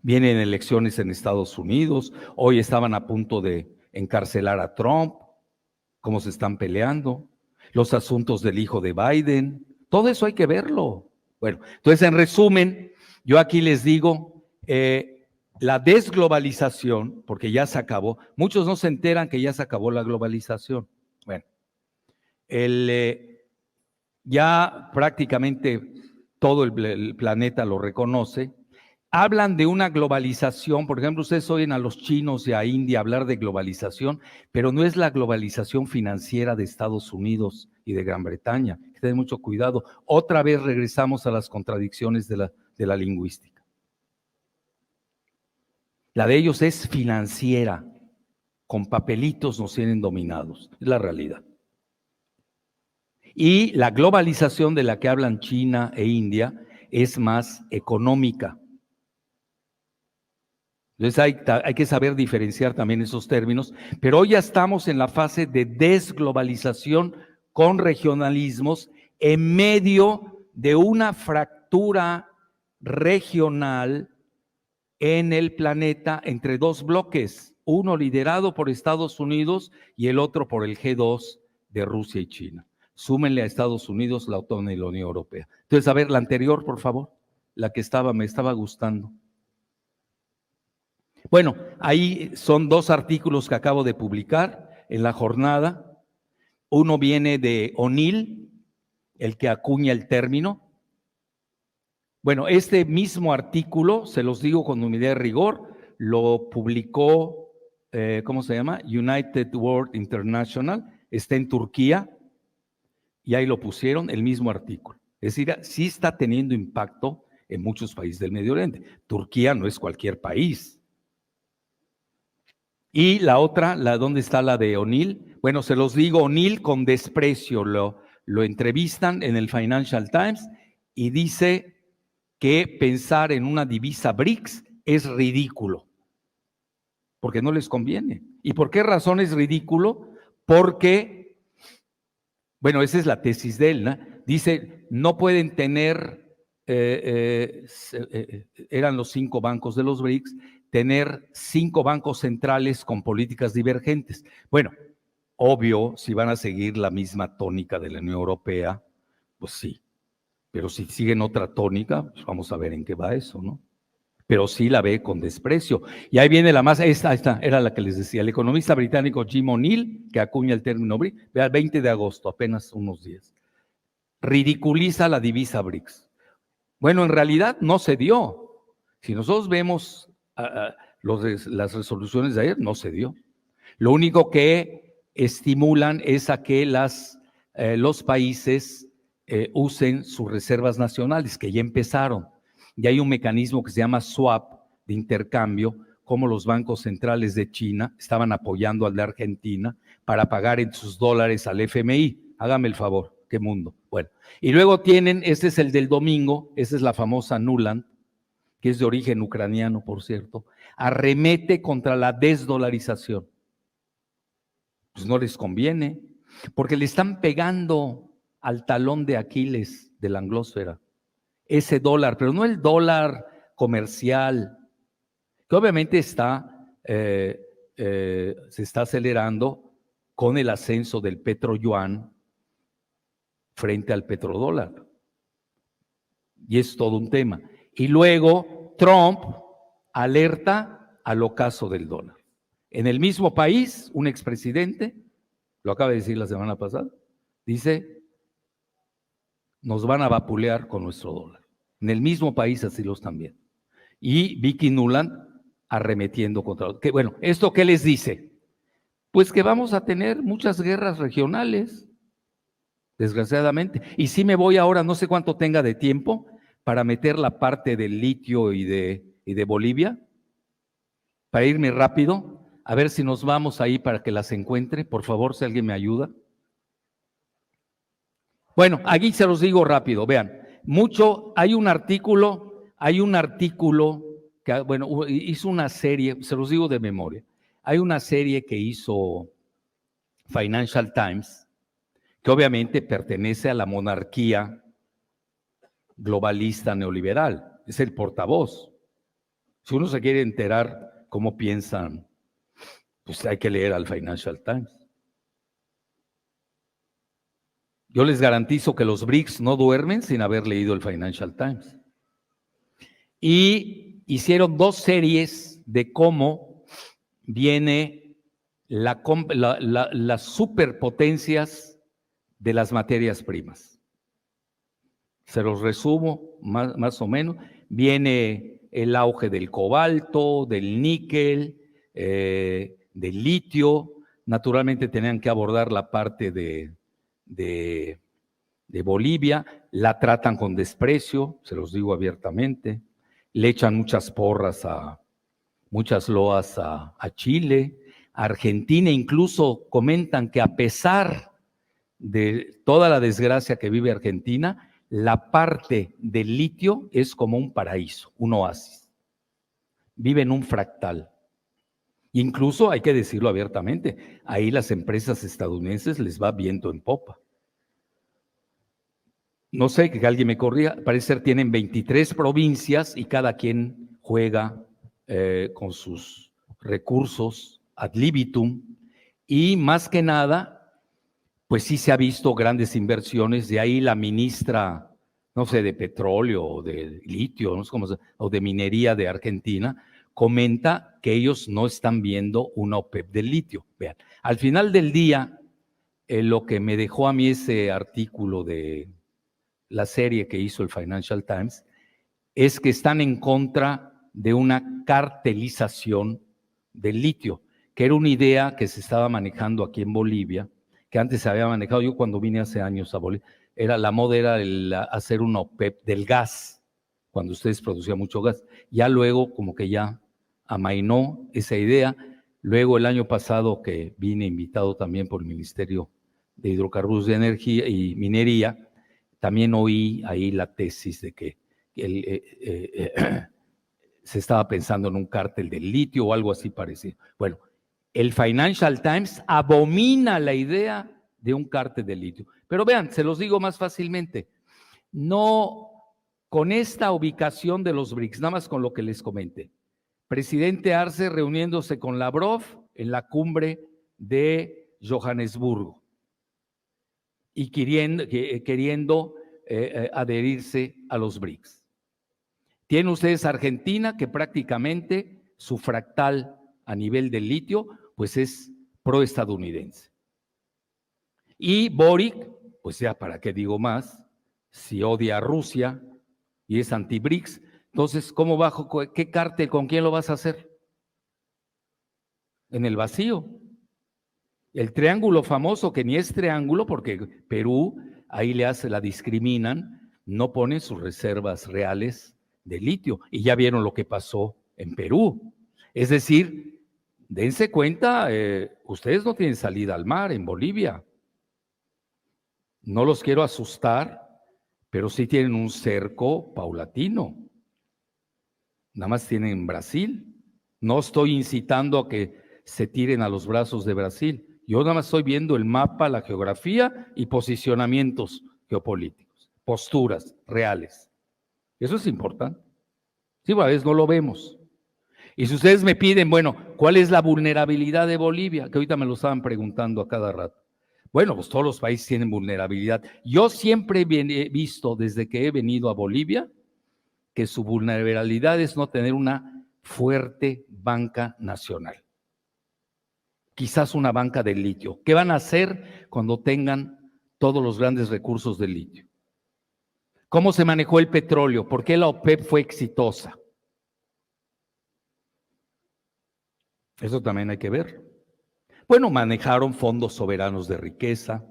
Vienen elecciones en Estados Unidos. Hoy estaban a punto de encarcelar a Trump. Cómo se están peleando. Los asuntos del hijo de Biden. Todo eso hay que verlo. Bueno, entonces en resumen, yo aquí les digo, la desglobalización, porque ya se acabó. Muchos no se enteran que ya se acabó la globalización. Bueno, ya prácticamente todo el planeta lo reconoce. Hablan de una globalización, por ejemplo, ustedes oyen a los chinos y a India hablar de globalización, pero no es la globalización financiera de Estados Unidos y de Gran Bretaña. Hay que tener mucho cuidado. Otra vez regresamos a las contradicciones de la lingüística. La de ellos es financiera, con papelitos nos tienen dominados, es la realidad. Y la globalización de la que hablan China e India es más económica. Entonces hay que saber diferenciar también esos términos, pero hoy ya estamos en la fase de desglobalización con regionalismos en medio de una fractura regional en el planeta entre dos bloques, uno liderado por Estados Unidos y el otro por el G2 de Rusia y China. Súmenle a Estados Unidos la OTAN y la Unión Europea. Entonces, a ver, la anterior, por favor, la que me estaba gustando. Bueno, ahí son 2 artículos que acabo de publicar en la jornada. Uno viene de O'Neill, el que acuña el término. Bueno, este mismo artículo, se los digo con humildad y rigor, lo publicó, ¿cómo se llama? United World International, está en Turquía, y ahí lo pusieron, el mismo artículo. Es decir, sí está teniendo impacto en muchos países del Medio Oriente. Turquía no es cualquier país. Y la otra, ¿dónde está la de O'Neill? Bueno, se los digo, O'Neill con desprecio lo entrevistan en el Financial Times y dice que pensar en una divisa BRICS es ridículo, porque no les conviene. ¿Y por qué razón es ridículo? Porque, bueno, esa es la tesis de él, ¿no? Dice, no pueden tener, eran los 5 bancos de los BRICS, tener 5 bancos centrales con políticas divergentes. Bueno, obvio, si van a seguir la misma tónica de la Unión Europea, pues sí. Pero si siguen otra tónica, pues vamos a ver en qué va eso, ¿no? Pero sí la ve con desprecio. Y ahí viene la más, esta era la que les decía, el economista británico Jim O'Neill, que acuña el término BRICS, vea, el 20 de agosto, apenas unos días, ridiculiza la divisa BRICS. Bueno, en realidad no se dio. Si nosotros vemos las resoluciones de ayer, no se dio. Lo único que estimulan es a que los países usen sus reservas nacionales, que ya empezaron. Y hay un mecanismo que se llama swap, de intercambio, como los bancos centrales de China estaban apoyando al de Argentina para pagar en sus dólares al FMI. Hágame el favor, qué mundo. Bueno, y luego tienen, este es el del domingo, esa es la famosa Nuland, que es de origen ucraniano, por cierto, arremete contra la desdolarización. Pues no les conviene, porque le están pegando al talón de Aquiles de la anglósfera, ese dólar, pero no el dólar comercial, que obviamente se está acelerando con el ascenso del petroyuan frente al petrodólar. Y es todo un tema. Y luego Trump alerta al ocaso del dólar. En el mismo país, un expresidente, lo acaba de decir la semana pasada, dice, nos van a vapulear con nuestro dólar. En el mismo país así lo están viendo. Y Vicky Nuland arremetiendo contra... Bueno, ¿esto qué les dice? Pues que vamos a tener muchas guerras regionales, desgraciadamente. Y si me voy ahora, no sé cuánto tenga de tiempo, para meter la parte del litio y de Bolivia, para irme rápido, a ver si nos vamos ahí para que las encuentre, por favor, si alguien me ayuda. Bueno, aquí se los digo rápido, vean, hay un artículo que, bueno, hizo una serie, se los digo de memoria, hay una serie que hizo Financial Times, que obviamente pertenece a la monarquía globalista neoliberal, es el portavoz. Si uno se quiere enterar cómo piensan, pues hay que leer al Financial Times. Yo les garantizo que los BRICS no duermen sin haber leído el Financial Times. Y hicieron 2 series de cómo viene las superpotencias de las materias primas. Se los resumo más o menos. Viene el auge del cobalto, del níquel, del litio. Naturalmente tenían que abordar la parte de Bolivia. La tratan con desprecio, se los digo abiertamente. Le echan muchas porras, muchas loas a Chile. Argentina incluso comentan que a pesar de toda la desgracia que vive Argentina, la parte del litio es como un paraíso, un oasis. Vive en un fractal. Incluso, hay que decirlo abiertamente, ahí las empresas estadounidenses les va viento en popa. No sé, que alguien me corrija, parece ser tienen 23 provincias y cada quien juega con sus recursos ad libitum, y más que nada, pues sí se ha visto grandes inversiones. De ahí la ministra, no sé, de petróleo o de litio, no sé cómo o de minería de Argentina, comenta que ellos no están viendo una OPEP del litio. Vean, al final del día, lo que me dejó a mí ese artículo de la serie que hizo el Financial Times es que están en contra de una cartelización del litio, que era una idea que se estaba manejando aquí en Bolivia, que antes se había manejado. Yo cuando vine hace años a Bolivia, la moda era hacer una OPEP del gas, cuando ustedes producían mucho gas. Ya luego como que ya amainó esa idea. Luego el año pasado, que vine invitado también por el Ministerio de Hidrocarburos de Energía y Minería, también oí ahí la tesis de que se estaba pensando en un cártel del litio o algo así parecido. Bueno, el Financial Times abomina la idea de un cártel del litio. Pero vean, se los digo más fácilmente, no con esta ubicación de los BRICS, nada más con lo que les comenté. Presidente Arce reuniéndose con Lavrov en la cumbre de Johannesburgo y queriendo adherirse a los BRICS. Tienen ustedes Argentina, que prácticamente su fractal a nivel del litio, pues es proestadounidense. Y Boric, pues ya para qué digo más, si odia a Rusia, y es anti-BRICS. Entonces, ¿cómo bajo? ¿Qué cártel? ¿Con quién lo vas a hacer? En el vacío. El triángulo famoso, que ni es triángulo, porque Perú, ahí la discriminan, no pone sus reservas reales de litio. Y ya vieron lo que pasó en Perú. Es decir, dense cuenta, ustedes no tienen salida al mar en Bolivia. No los quiero asustar, pero sí tienen un cerco paulatino. Nada más tienen Brasil. No estoy incitando a que se tiren a los brazos de Brasil. Yo nada más estoy viendo el mapa, la geografía y posicionamientos geopolíticos, posturas reales. Eso es importante. Sí, a veces no lo vemos. Y si ustedes me piden, bueno, ¿cuál es la vulnerabilidad de Bolivia? Que ahorita me lo estaban preguntando a cada rato. Bueno, pues todos los países tienen vulnerabilidad. Yo siempre he visto, desde que he venido a Bolivia, que su vulnerabilidad es no tener una fuerte banca nacional. Quizás una banca de litio. ¿Qué van a hacer cuando tengan todos los grandes recursos de litio? ¿Cómo se manejó el petróleo? ¿Por qué la OPEP fue exitosa? Eso también hay que ver. Bueno, manejaron fondos soberanos de riqueza.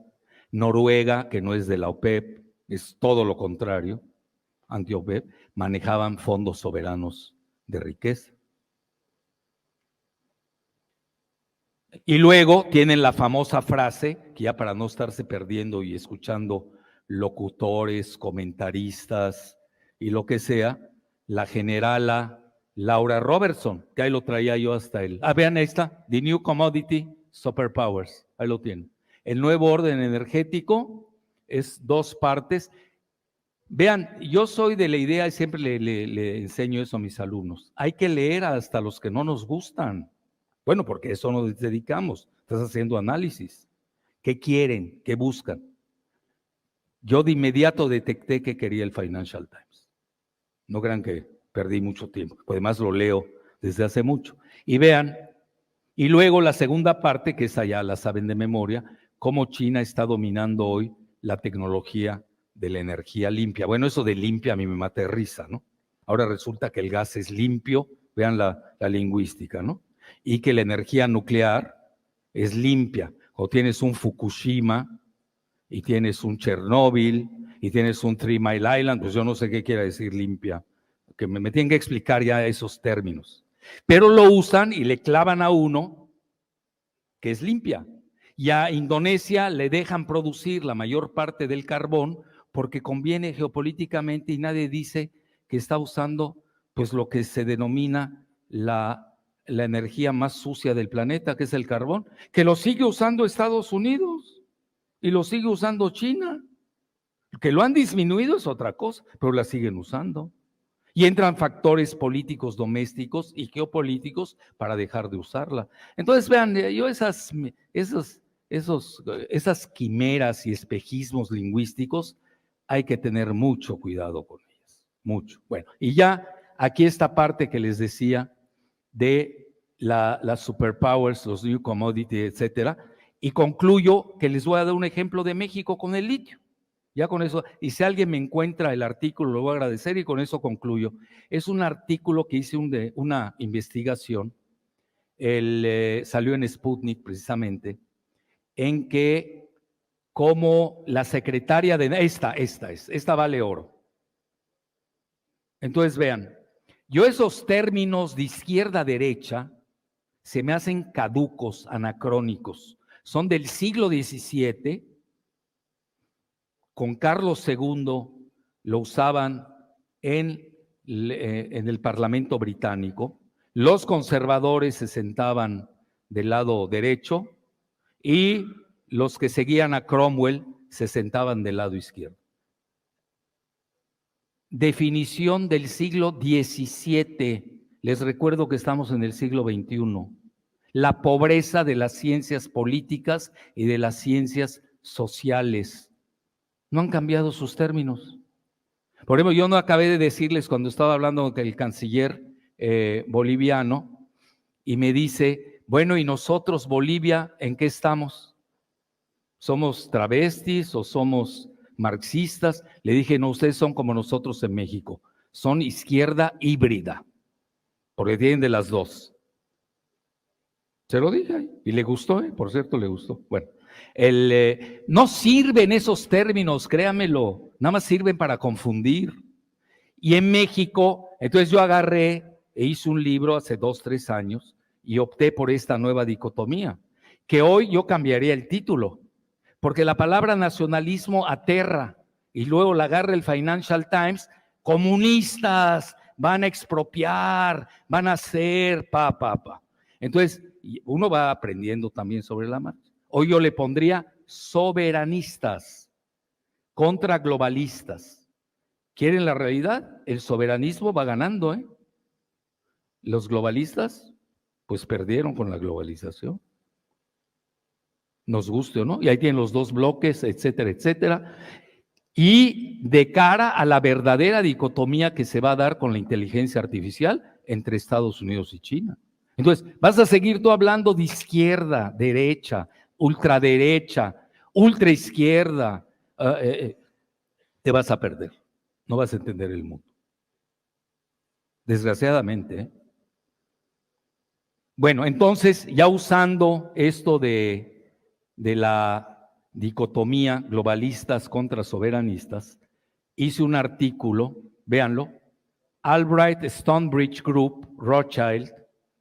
Noruega, que no es de la OPEP, es todo lo contrario, anti-OPEP, manejaban fondos soberanos de riqueza. Y luego tienen la famosa frase, que ya para no estarse perdiendo y escuchando locutores, comentaristas y lo que sea, la generala Laura Robertson, que ahí lo traía yo hasta él. Vean, ahí está, The New Commodity Superpowers, ahí lo tienen. El nuevo orden energético es dos partes. Vean, yo soy de la idea, y siempre le enseño eso a mis alumnos, hay que leer hasta los que no nos gustan. Bueno, porque eso nos dedicamos, estás haciendo análisis. ¿Qué quieren? ¿Qué buscan? Yo de inmediato detecté que quería el Financial Times. No crean que perdí mucho tiempo, además lo leo desde hace mucho. Y vean, y luego la segunda parte, que esa ya la saben de memoria, cómo China está dominando hoy la tecnología de la energía limpia. Bueno, eso de limpia a mí me mata de risa, ¿no? Ahora resulta que el gas es limpio, vean la lingüística, ¿no? Y que la energía nuclear es limpia. O tienes un Fukushima y tienes un Chernóbil y tienes un 3 Mile Island, pues yo no sé qué quiere decir limpia, que me tienen que explicar ya esos términos. Pero lo usan y le clavan a uno que es limpia. Y a Indonesia le dejan producir la mayor parte del carbón porque conviene geopolíticamente y nadie dice que está usando pues lo que se denomina la energía más sucia del planeta, que es el carbón, que lo sigue usando Estados Unidos y lo sigue usando China. Que lo han disminuido es otra cosa, pero la siguen usando. Y entran factores políticos domésticos y geopolíticos para dejar de usarla. Entonces, vean, yo esas quimeras y espejismos lingüísticos hay que tener mucho cuidado con ellas, mucho. Bueno, y ya aquí esta parte que les decía de las superpowers, los new commodity, etcétera, y concluyo que les voy a dar un ejemplo de México con el litio. Ya con eso, y si alguien me encuentra el artículo, lo voy a agradecer y con eso concluyo. Es un artículo que hice una investigación, salió en Sputnik precisamente, en que como la secretaria de... Esta vale oro. Entonces vean, yo esos términos de izquierda-derecha se me hacen caducos, anacrónicos. Son del siglo XVII. Con Carlos II lo usaban en el Parlamento británico. Los conservadores se sentaban del lado derecho y los que seguían a Cromwell se sentaban del lado izquierdo. Definición del siglo XVII. Les recuerdo que estamos en el siglo XXI. La pobreza de las ciencias políticas y de las ciencias sociales. No han cambiado sus términos. Por ejemplo, yo no acabé de decirles cuando estaba hablando con el canciller boliviano y me dice, bueno, ¿y nosotros, Bolivia, en qué estamos? ¿Somos travestis o somos marxistas. Le dije, no, ustedes son como nosotros en México, son izquierda híbrida, porque tienen de las dos. Se lo dije ahí, y le gustó, por cierto, le gustó. Bueno, no sirven esos términos, créamelo, nada más sirven para confundir. Y en México, entonces yo agarré e hice un libro hace 2, 3 años y opté por esta nueva dicotomía, que hoy yo cambiaría el título, porque la palabra nacionalismo aterra, y luego la agarra el Financial Times, comunistas, van a expropiar, van a hacer, Entonces, uno va aprendiendo también sobre la marcha. Hoy yo le pondría soberanistas contra globalistas. ¿Quieren la realidad? El soberanismo va ganando, ¿eh? Los globalistas, pues perdieron con la globalización. Nos guste o no, y ahí tienen los dos bloques, etcétera, etcétera. Y de cara a la verdadera dicotomía que se va a dar con la inteligencia artificial entre Estados Unidos y China. Entonces, vas a seguir tú hablando de izquierda, derecha, ultraderecha, ultraizquierda, te vas a perder, no vas a entender el mundo. Desgraciadamente, ¿eh? Bueno, entonces, ya usando esto de la dicotomía globalistas contra soberanistas, hice un artículo, véanlo, Albright Stonebridge Group, Rothschild,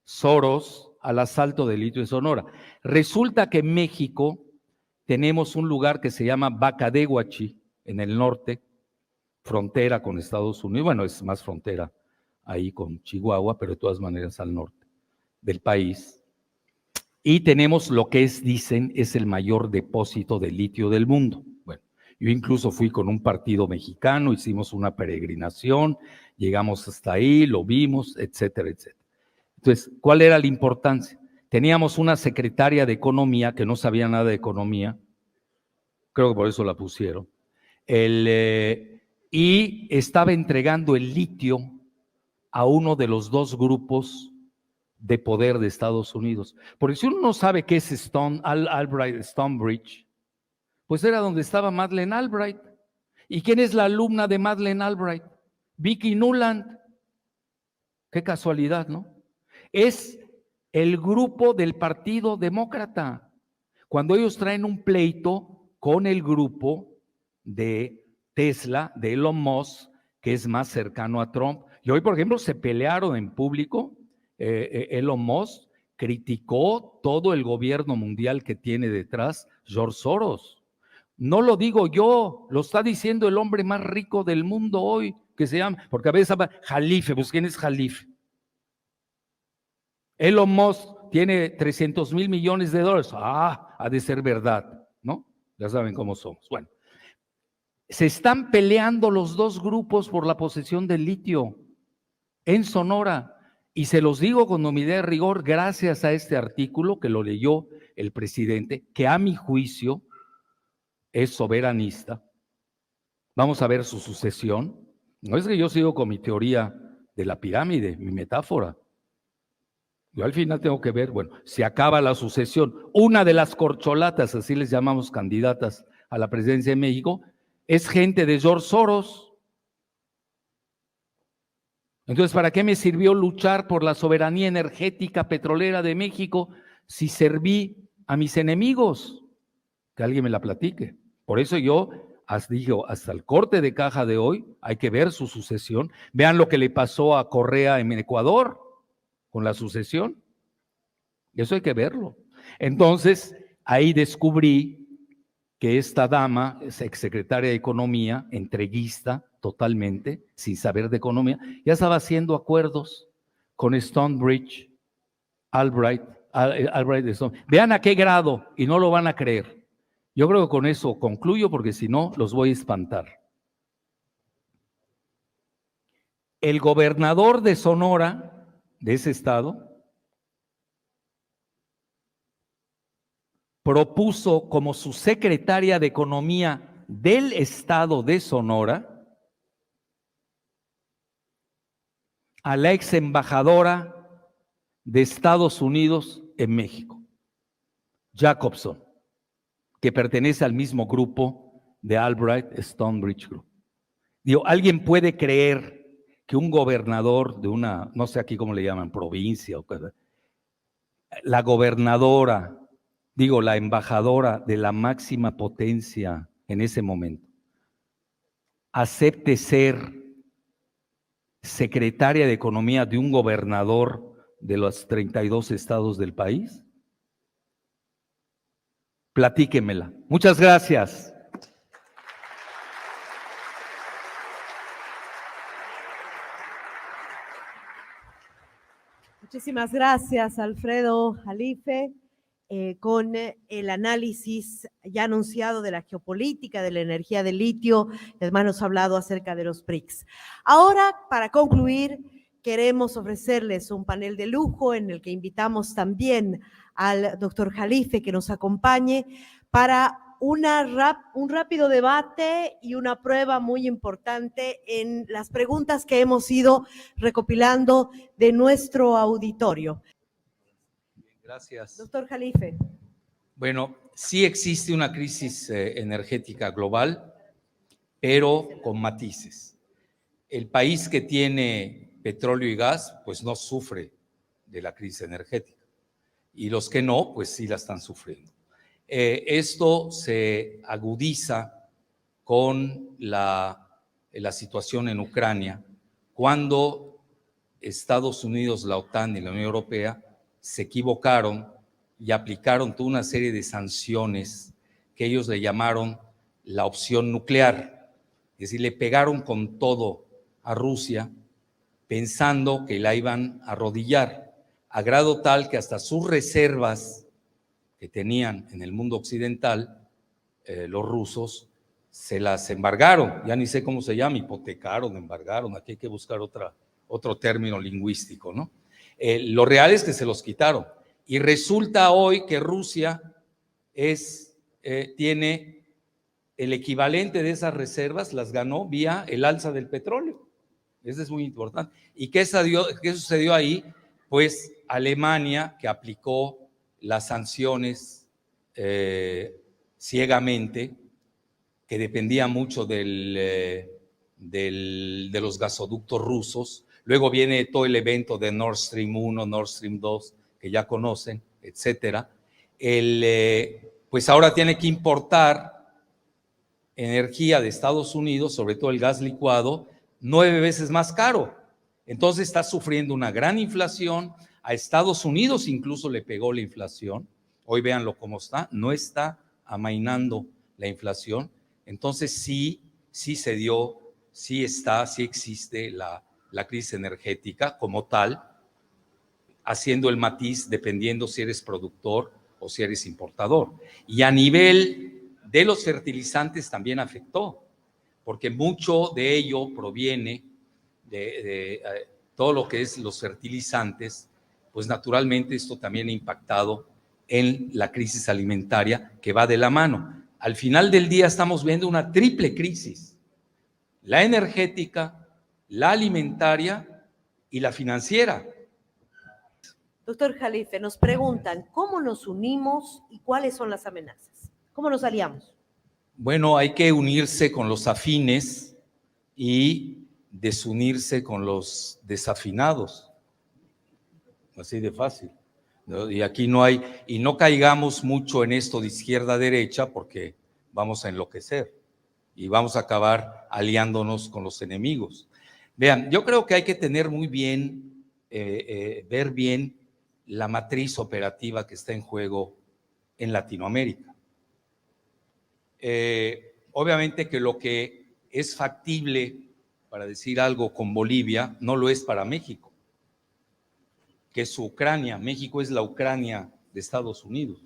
Soros, al asalto de litio en Sonora. Resulta que en México tenemos un lugar que se llama Bacadehuachi, en el norte, frontera con Estados Unidos, bueno, es más frontera ahí con Chihuahua, pero de todas maneras al norte del país. Y tenemos lo que dicen, es el mayor depósito de litio del mundo. Bueno, yo incluso fui con un partido mexicano, hicimos una peregrinación, llegamos hasta ahí, lo vimos, etcétera, etcétera. Entonces, ¿cuál era la importancia? Teníamos una secretaria de Economía que no sabía nada de economía, creo que por eso la pusieron, y estaba entregando el litio a uno de los dos grupos de poder de Estados Unidos. Porque si uno no sabe qué es Albright Stonebridge, pues era donde estaba Madeleine Albright. ¿Y quién es la alumna de Madeleine Albright? Vicki Nuland. Qué casualidad, ¿no? Es el grupo del Partido Demócrata. Cuando ellos traen un pleito con el grupo de Tesla, de Elon Musk, que es más cercano a Trump, y hoy, por ejemplo, se pelearon en público. Elon Musk criticó todo el gobierno mundial que tiene detrás George Soros. No lo digo yo, lo está diciendo el hombre más rico del mundo hoy, que se llama, porque a veces habla Jalife, pues ¿quién es Jalife? Elon Musk tiene 300,000 millones de dólares. Ha de ser verdad, ¿no? Ya saben cómo somos. Bueno, se están peleando los dos grupos por la posesión del litio en Sonora. Y se los digo con humildad y rigor, gracias a este artículo que lo leyó el presidente, que a mi juicio es soberanista. Vamos a ver su sucesión. No es que yo sigo con mi teoría de la pirámide, mi metáfora. Yo al final tengo que ver, bueno, si acaba la sucesión, una de las corcholatas, así les llamamos candidatas a la presidencia de México, es gente de George Soros. Entonces, ¿para qué me sirvió luchar por la soberanía energética petrolera de México si serví a mis enemigos? Que alguien me la platique. Por eso yo digo, hasta el corte de caja de hoy hay que ver su sucesión. Vean lo que le pasó a Correa en Ecuador con la sucesión. Eso hay que verlo. Entonces, ahí descubrí que esta dama, exsecretaria de Economía, entreguista totalmente, sin saber de economía, ya estaba haciendo acuerdos con Stonebridge, Albright Stone. Vean a qué grado, y no lo van a creer. Yo creo que con eso concluyo, porque si no, los voy a espantar. El gobernador de Sonora, de ese estado, propuso como su secretaria de Economía del estado de Sonora a la ex embajadora de Estados Unidos en México, Jacobson, que pertenece al mismo grupo de Albright Stonebridge Group. Digo, ¿alguien puede creer que un gobernador de una, no sé aquí cómo le llaman, provincia, o la gobernadora, digo, la embajadora de la máxima potencia en ese momento, acepte ser secretaria de Economía de un gobernador de los 32 estados del país? Platíquemela. Muchas gracias.
Muchísimas gracias, Alfredo Jalife, con el análisis ya anunciado de la geopolítica, de la energía del litio. Además nos ha hablado acerca de los BRICS. Ahora, para concluir, queremos ofrecerles un panel de lujo en el que invitamos también al doctor Jalife que nos acompañe para un rápido debate y una prueba muy importante en las preguntas que hemos ido recopilando de nuestro auditorio.
Gracias.
Doctor Jalife.
Bueno, sí existe una crisis energética global, pero con matices. El país que tiene petróleo y gas, pues no sufre de la crisis energética. Y los que no, pues sí la están sufriendo. Esto se agudiza con la situación en Ucrania, cuando Estados Unidos, la OTAN y la Unión Europea se equivocaron y aplicaron toda una serie de sanciones que ellos le llamaron la opción nuclear. Es decir, le pegaron con todo a Rusia pensando que la iban a arrodillar, a grado tal que hasta sus reservas que tenían en el mundo occidental, los rusos, se las embargaron. Ya ni sé cómo se llama, hipotecaron, embargaron, aquí hay que buscar otro término lingüístico, ¿no? Lo real es que se los quitaron. Y resulta hoy que Rusia tiene el equivalente de esas reservas, las ganó vía el alza del petróleo. Eso es muy importante. ¿Y qué sucedió ahí? Pues Alemania, que aplicó las sanciones ciegamente, que dependía mucho de los gasoductos rusos. Luego viene todo el evento de Nord Stream 1, Nord Stream 2, que ya conocen, etcétera. Pues ahora tiene que importar energía de Estados Unidos, sobre todo el gas licuado, 9 veces más caro. Entonces está sufriendo una gran inflación. A Estados Unidos incluso le pegó la inflación. Hoy véanlo cómo está. No está amainando la inflación. Entonces sí se dio, sí existe la crisis energética como tal, haciendo el matiz dependiendo si eres productor o si eres importador. Y a nivel de los fertilizantes también afectó, porque mucho de ello proviene de todo lo que es los fertilizantes, pues naturalmente esto también ha impactado en la crisis alimentaria que va de la mano. Al final del día estamos viendo una triple crisis: la energética, la alimentaria y la financiera.
Doctor Jalife, nos preguntan, ¿cómo nos unimos y cuáles son las amenazas? ¿Cómo nos aliamos?
Bueno, hay que unirse con los afines y desunirse con los desafinados. Así de fácil, ¿no? Y aquí no hay, y no caigamos mucho en esto de izquierda a derecha, porque vamos a enloquecer y vamos a acabar aliándonos con los enemigos. Vean, yo creo que hay que tener muy bien, ver bien la matriz operativa que está en juego en Latinoamérica. Obviamente que lo que es factible, para decir algo, con Bolivia, no lo es para México, que es Ucrania. México es la Ucrania de Estados Unidos.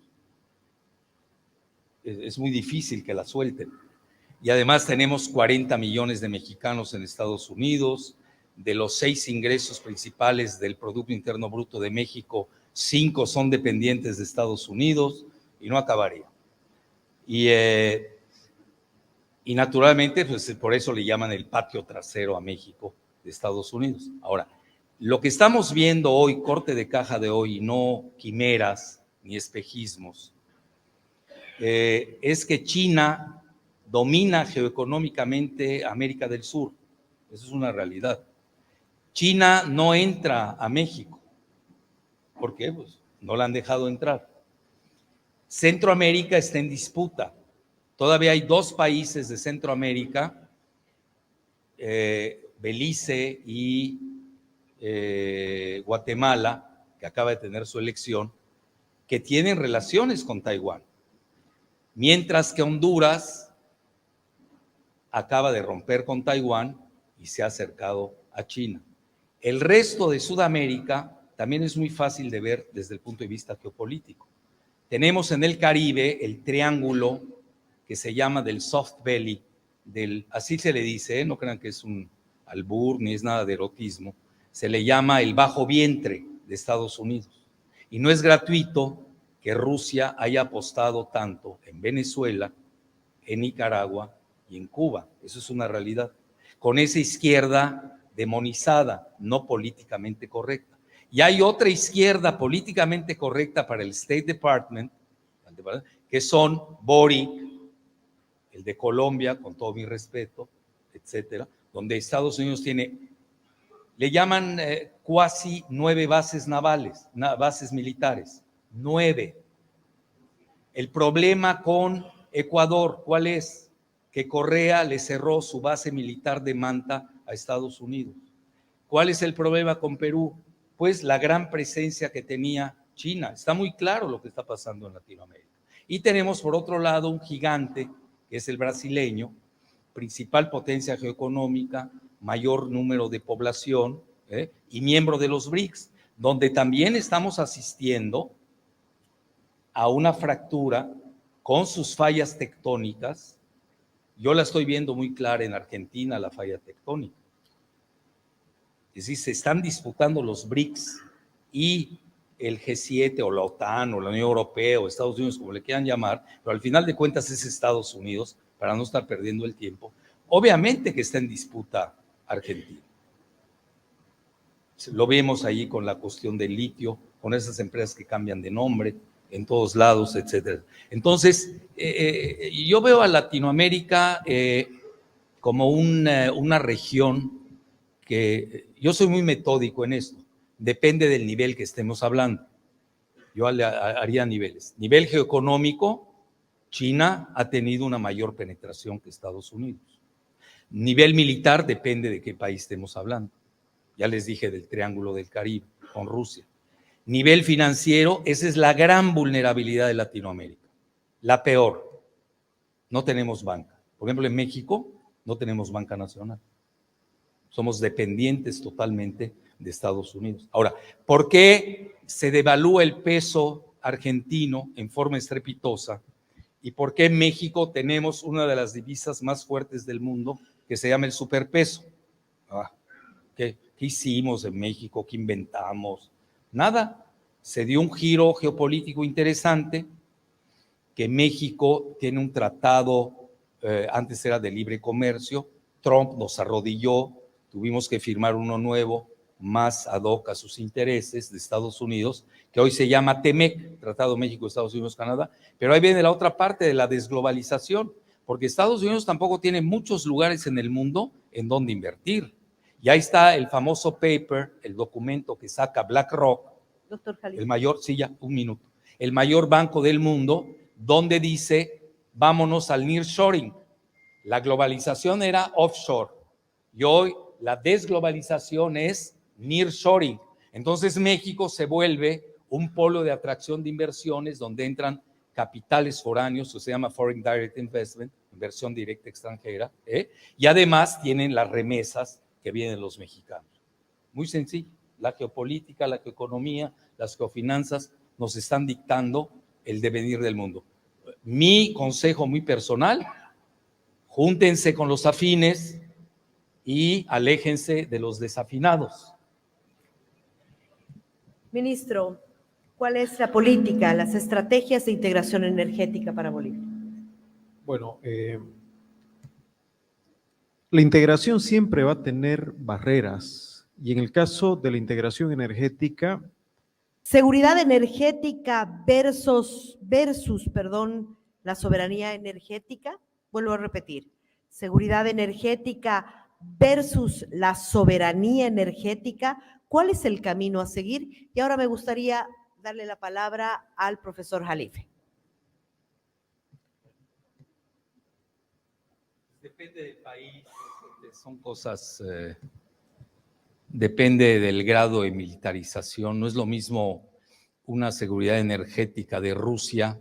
Es muy difícil que la suelten. Y además tenemos 40 millones de mexicanos en Estados Unidos. De los 6 ingresos principales del Producto Interno Bruto de México, 5 son dependientes de Estados Unidos, y no acabaría. Y naturalmente, pues por eso le llaman el patio trasero a México de Estados Unidos. Ahora, lo que estamos viendo hoy, corte de caja de hoy, y no quimeras ni espejismos, es que China domina geoeconómicamente América del Sur. Eso es una realidad. China no entra a México. ¿Por qué? Pues no la han dejado entrar. Centroamérica está en disputa. Todavía hay 2 países de Centroamérica, Belice y Guatemala, que acaba de tener su elección, que tienen relaciones con Taiwán. Mientras que Honduras acaba de romper con Taiwán y se ha acercado a China. El resto de Sudamérica también es muy fácil de ver desde el punto de vista geopolítico. Tenemos en el Caribe el triángulo que se llama del soft belly, así se le dice, no crean que es un albur ni es nada de erotismo, se le llama el bajo vientre de Estados Unidos. Y no es gratuito que Rusia haya apostado tanto en Venezuela, en Nicaragua y en Cuba. Eso es una realidad. Con esa izquierda demonizada, no políticamente correcta. Y hay otra izquierda políticamente correcta para el State Department, que son Boric, el de Colombia, con todo mi respeto, etcétera, donde Estados Unidos tiene, le llaman cuasi 9 bases navales, bases militares, 9. El problema con Ecuador, ¿cuál es? Que Correa le cerró su base militar de Manta a Estados Unidos. ¿Cuál es el problema con Perú? Pues la gran presencia que tenía China. Está muy claro lo que está pasando en Latinoamérica. Y tenemos por otro lado un gigante, que es el brasileño, principal potencia geoeconómica, mayor número de población, y miembro de los BRICS, donde también estamos asistiendo a una fractura con sus fallas tectónicas. Yo la estoy viendo muy clara en Argentina, la falla tectónica. Es decir, se están disputando los BRICS y el G7 o la OTAN o la Unión Europea o Estados Unidos, como le quieran llamar, pero al final de cuentas es Estados Unidos, para no estar perdiendo el tiempo. Obviamente que está en disputa Argentina. Lo vemos ahí con la cuestión del litio, con esas empresas que cambian de nombre en todos lados, etcétera. Entonces, yo veo a Latinoamérica como una región que yo soy muy metódico en esto, depende del nivel que estemos hablando. Yo haría niveles. Nivel geoeconómico, China ha tenido una mayor penetración que Estados Unidos. Nivel militar, depende de qué país estemos hablando. Ya les dije del Triángulo del Caribe con Rusia. Nivel financiero, esa es la gran vulnerabilidad de Latinoamérica. La peor. No tenemos banca. Por ejemplo, en México no tenemos banca nacional. Somos dependientes totalmente de Estados Unidos. Ahora, ¿por qué se devalúa el peso argentino en forma estrepitosa? ¿Y por qué en México tenemos una de las divisas más fuertes del mundo que se llama el superpeso? ¿Qué hicimos en México? ¿Qué inventamos? Nada. Se dio un giro geopolítico interesante, que México tiene un tratado, antes era de libre comercio, Trump nos arrodilló, tuvimos que firmar uno nuevo, más ad hoc a sus intereses de Estados Unidos, que hoy se llama TEMEC, Tratado México, Estados Unidos, Canadá, pero ahí viene la otra parte de la desglobalización, porque Estados Unidos tampoco tiene muchos lugares en el mundo en donde invertir. Y ahí está el famoso paper, el documento que saca BlackRock,
Doctor Jalisco.
el mayor, sí, ya, un minuto, el mayor banco del mundo, donde dice, vámonos al nearshoring. La globalización era offshore, y hoy la desglobalización es nearshoring. Entonces México se vuelve un polo de atracción de inversiones donde entran capitales foráneos, o se llama Foreign Direct Investment, inversión directa extranjera, y además tienen las remesas que vienen los mexicanos. Muy sencillo, la geopolítica, la geoeconomía, las geofinanzas nos están dictando el devenir del mundo. Mi consejo muy personal, júntense con los afines y aléjense de los desafinados.
Ministro, ¿cuál es la política, las estrategias de integración energética para Bolivia?
Bueno, la integración siempre va a tener barreras y en el caso de la integración energética…
Seguridad energética versus la soberanía energética. Vuelvo a repetir, seguridad energética versus la soberanía energética, ¿cuál es el camino a seguir? Y ahora me gustaría darle la palabra al profesor Jalife.
Depende del país, son cosas, depende del grado de militarización. No es lo mismo una seguridad energética de Rusia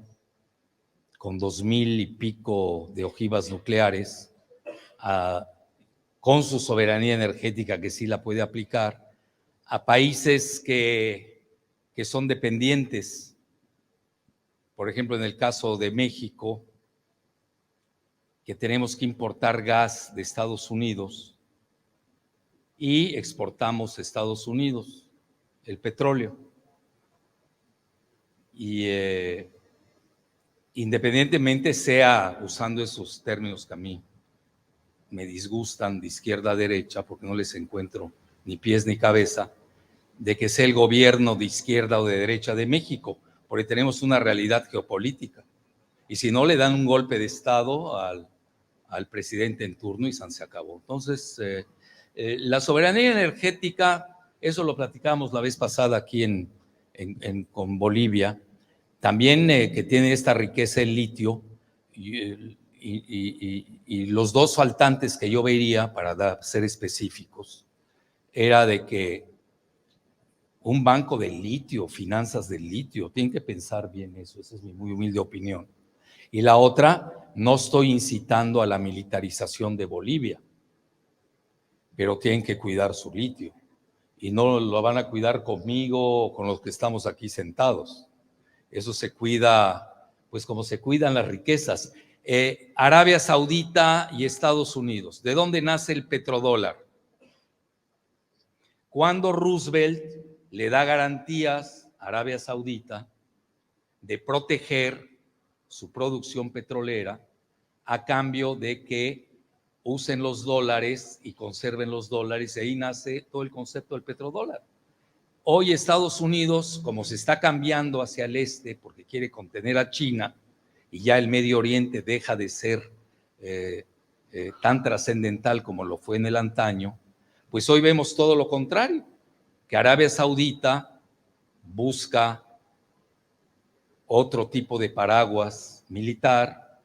con 2,000 y pico de ojivas nucleares, con su soberanía energética que sí la puede aplicar, a países que son dependientes. Por ejemplo, en el caso de México, que tenemos que importar gas de Estados Unidos y exportamos a Estados Unidos el petróleo. Y independientemente sea usando esos términos que a mí me disgustan de izquierda a derecha, porque no les encuentro ni pies ni cabeza, de que sea el gobierno de izquierda o de derecha de México, porque tenemos una realidad geopolítica. Y si no, le dan un golpe de Estado al presidente en turno y se acabó. Entonces, la soberanía energética, eso lo platicamos la vez pasada aquí con Bolivia, también que tiene esta riqueza el litio, y los dos faltantes que yo vería, para ser específicos, era de que un banco del litio, finanzas del litio, tienen que pensar bien eso, esa es mi muy humilde opinión. Y la otra, no estoy incitando a la militarización de Bolivia, pero tienen que cuidar su litio. Y no lo van a cuidar conmigo o con los que estamos aquí sentados. Eso se cuida, pues como se cuidan las riquezas. Arabia Saudita y Estados Unidos. ¿De dónde nace el petrodólar? Cuando Roosevelt le da garantías a Arabia Saudita de proteger su producción petrolera a cambio de que usen los dólares y conserven los dólares, y ahí nace todo el concepto del petrodólar. Hoy Estados Unidos, como se está cambiando hacia el este porque quiere contener a China y ya el Medio Oriente deja de ser tan trascendental como lo fue en el antaño, pues hoy vemos todo lo contrario, que Arabia Saudita busca otro tipo de paraguas militar,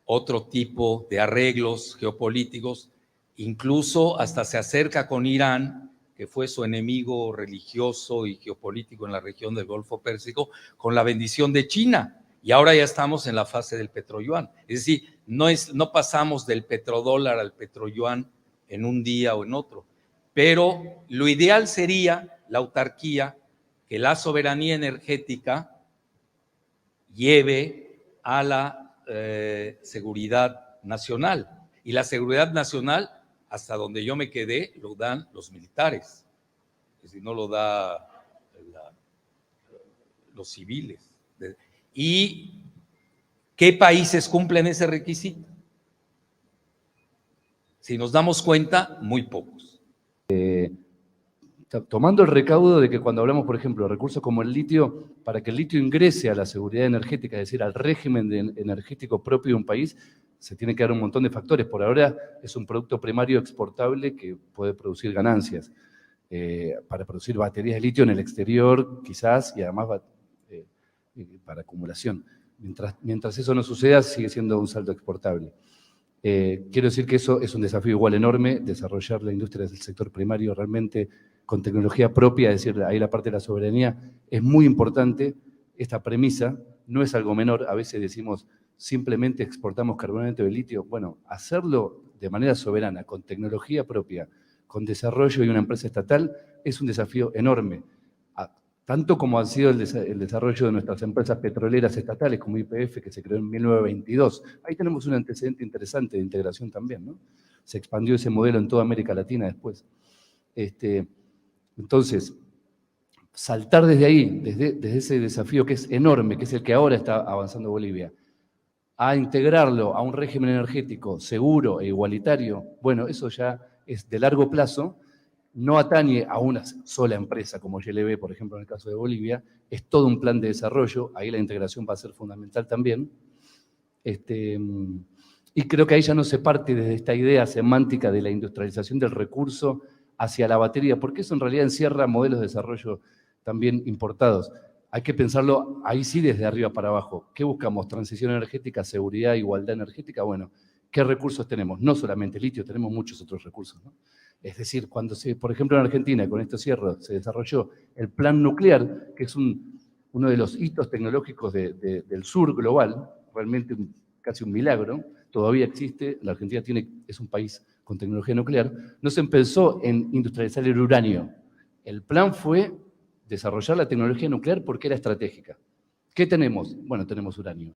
otro tipo de arreglos geopolíticos, incluso hasta se acerca con Irán, que fue su enemigo religioso y geopolítico en la región del Golfo Pérsico, con la bendición de China. Y ahora ya estamos en la fase del petroyuan. Es decir, no pasamos del petrodólar al petroyuan en un día o en otro. Pero lo ideal sería la autarquía, que la soberanía energética lleve a la seguridad nacional. Y la seguridad nacional, hasta donde yo me quedé, lo dan los militares. Es decir, no lo da los civiles. ¿Y qué países cumplen ese requisito? Si nos damos cuenta, muy pocos.
Tomando el recaudo de que cuando hablamos, por ejemplo, de recursos como el litio, para que el litio ingrese a la seguridad energética, es decir, al régimen energético propio de un país, se tiene que dar un montón de factores. Por ahora es un producto primario exportable que puede producir ganancias. Para producir baterías de litio en el exterior, quizás, y además para acumulación. Mientras eso no suceda, sigue siendo un saldo exportable. Quiero decir que eso es un desafío igual enorme, desarrollar la industria del sector primario realmente con tecnología propia, es decir, ahí la parte de la soberanía es muy importante. Esta premisa no es algo menor, a veces decimos simplemente exportamos carbonato de litio. Bueno, hacerlo de manera soberana, con tecnología propia, con desarrollo y una empresa estatal, es un desafío enorme, tanto como ha sido el desarrollo de nuestras empresas petroleras estatales, como YPF, que se creó en 1922. Ahí tenemos un antecedente interesante de integración también, ¿no? Se expandió ese modelo en toda América Latina después. Entonces, saltar desde ahí, desde ese desafío que es enorme, que es el que ahora está avanzando Bolivia, a integrarlo a un régimen energético seguro e igualitario, bueno, eso ya es de largo plazo, no atañe a una sola empresa como YLB, por ejemplo, en el caso de Bolivia, es todo un plan de desarrollo, ahí la integración va a ser fundamental también. Y creo que ahí ya no se parte desde esta idea semántica de la industrialización del recurso hacia la batería, porque eso en realidad encierra modelos de desarrollo también importados. Hay que pensarlo ahí sí desde arriba para abajo. ¿Qué buscamos? Transición energética, seguridad, igualdad energética. Bueno, ¿qué recursos tenemos? No solamente litio, tenemos muchos otros recursos, ¿no? Es decir, cuando por ejemplo en Argentina, con esto cierro, se desarrolló el plan nuclear, que es uno de los hitos tecnológicos del sur global, realmente casi un milagro, todavía existe, la Argentina es un país con tecnología nuclear, no se empezó en industrializar el uranio. El plan fue desarrollar la tecnología nuclear porque era estratégica. ¿Qué tenemos? Bueno, tenemos uranio.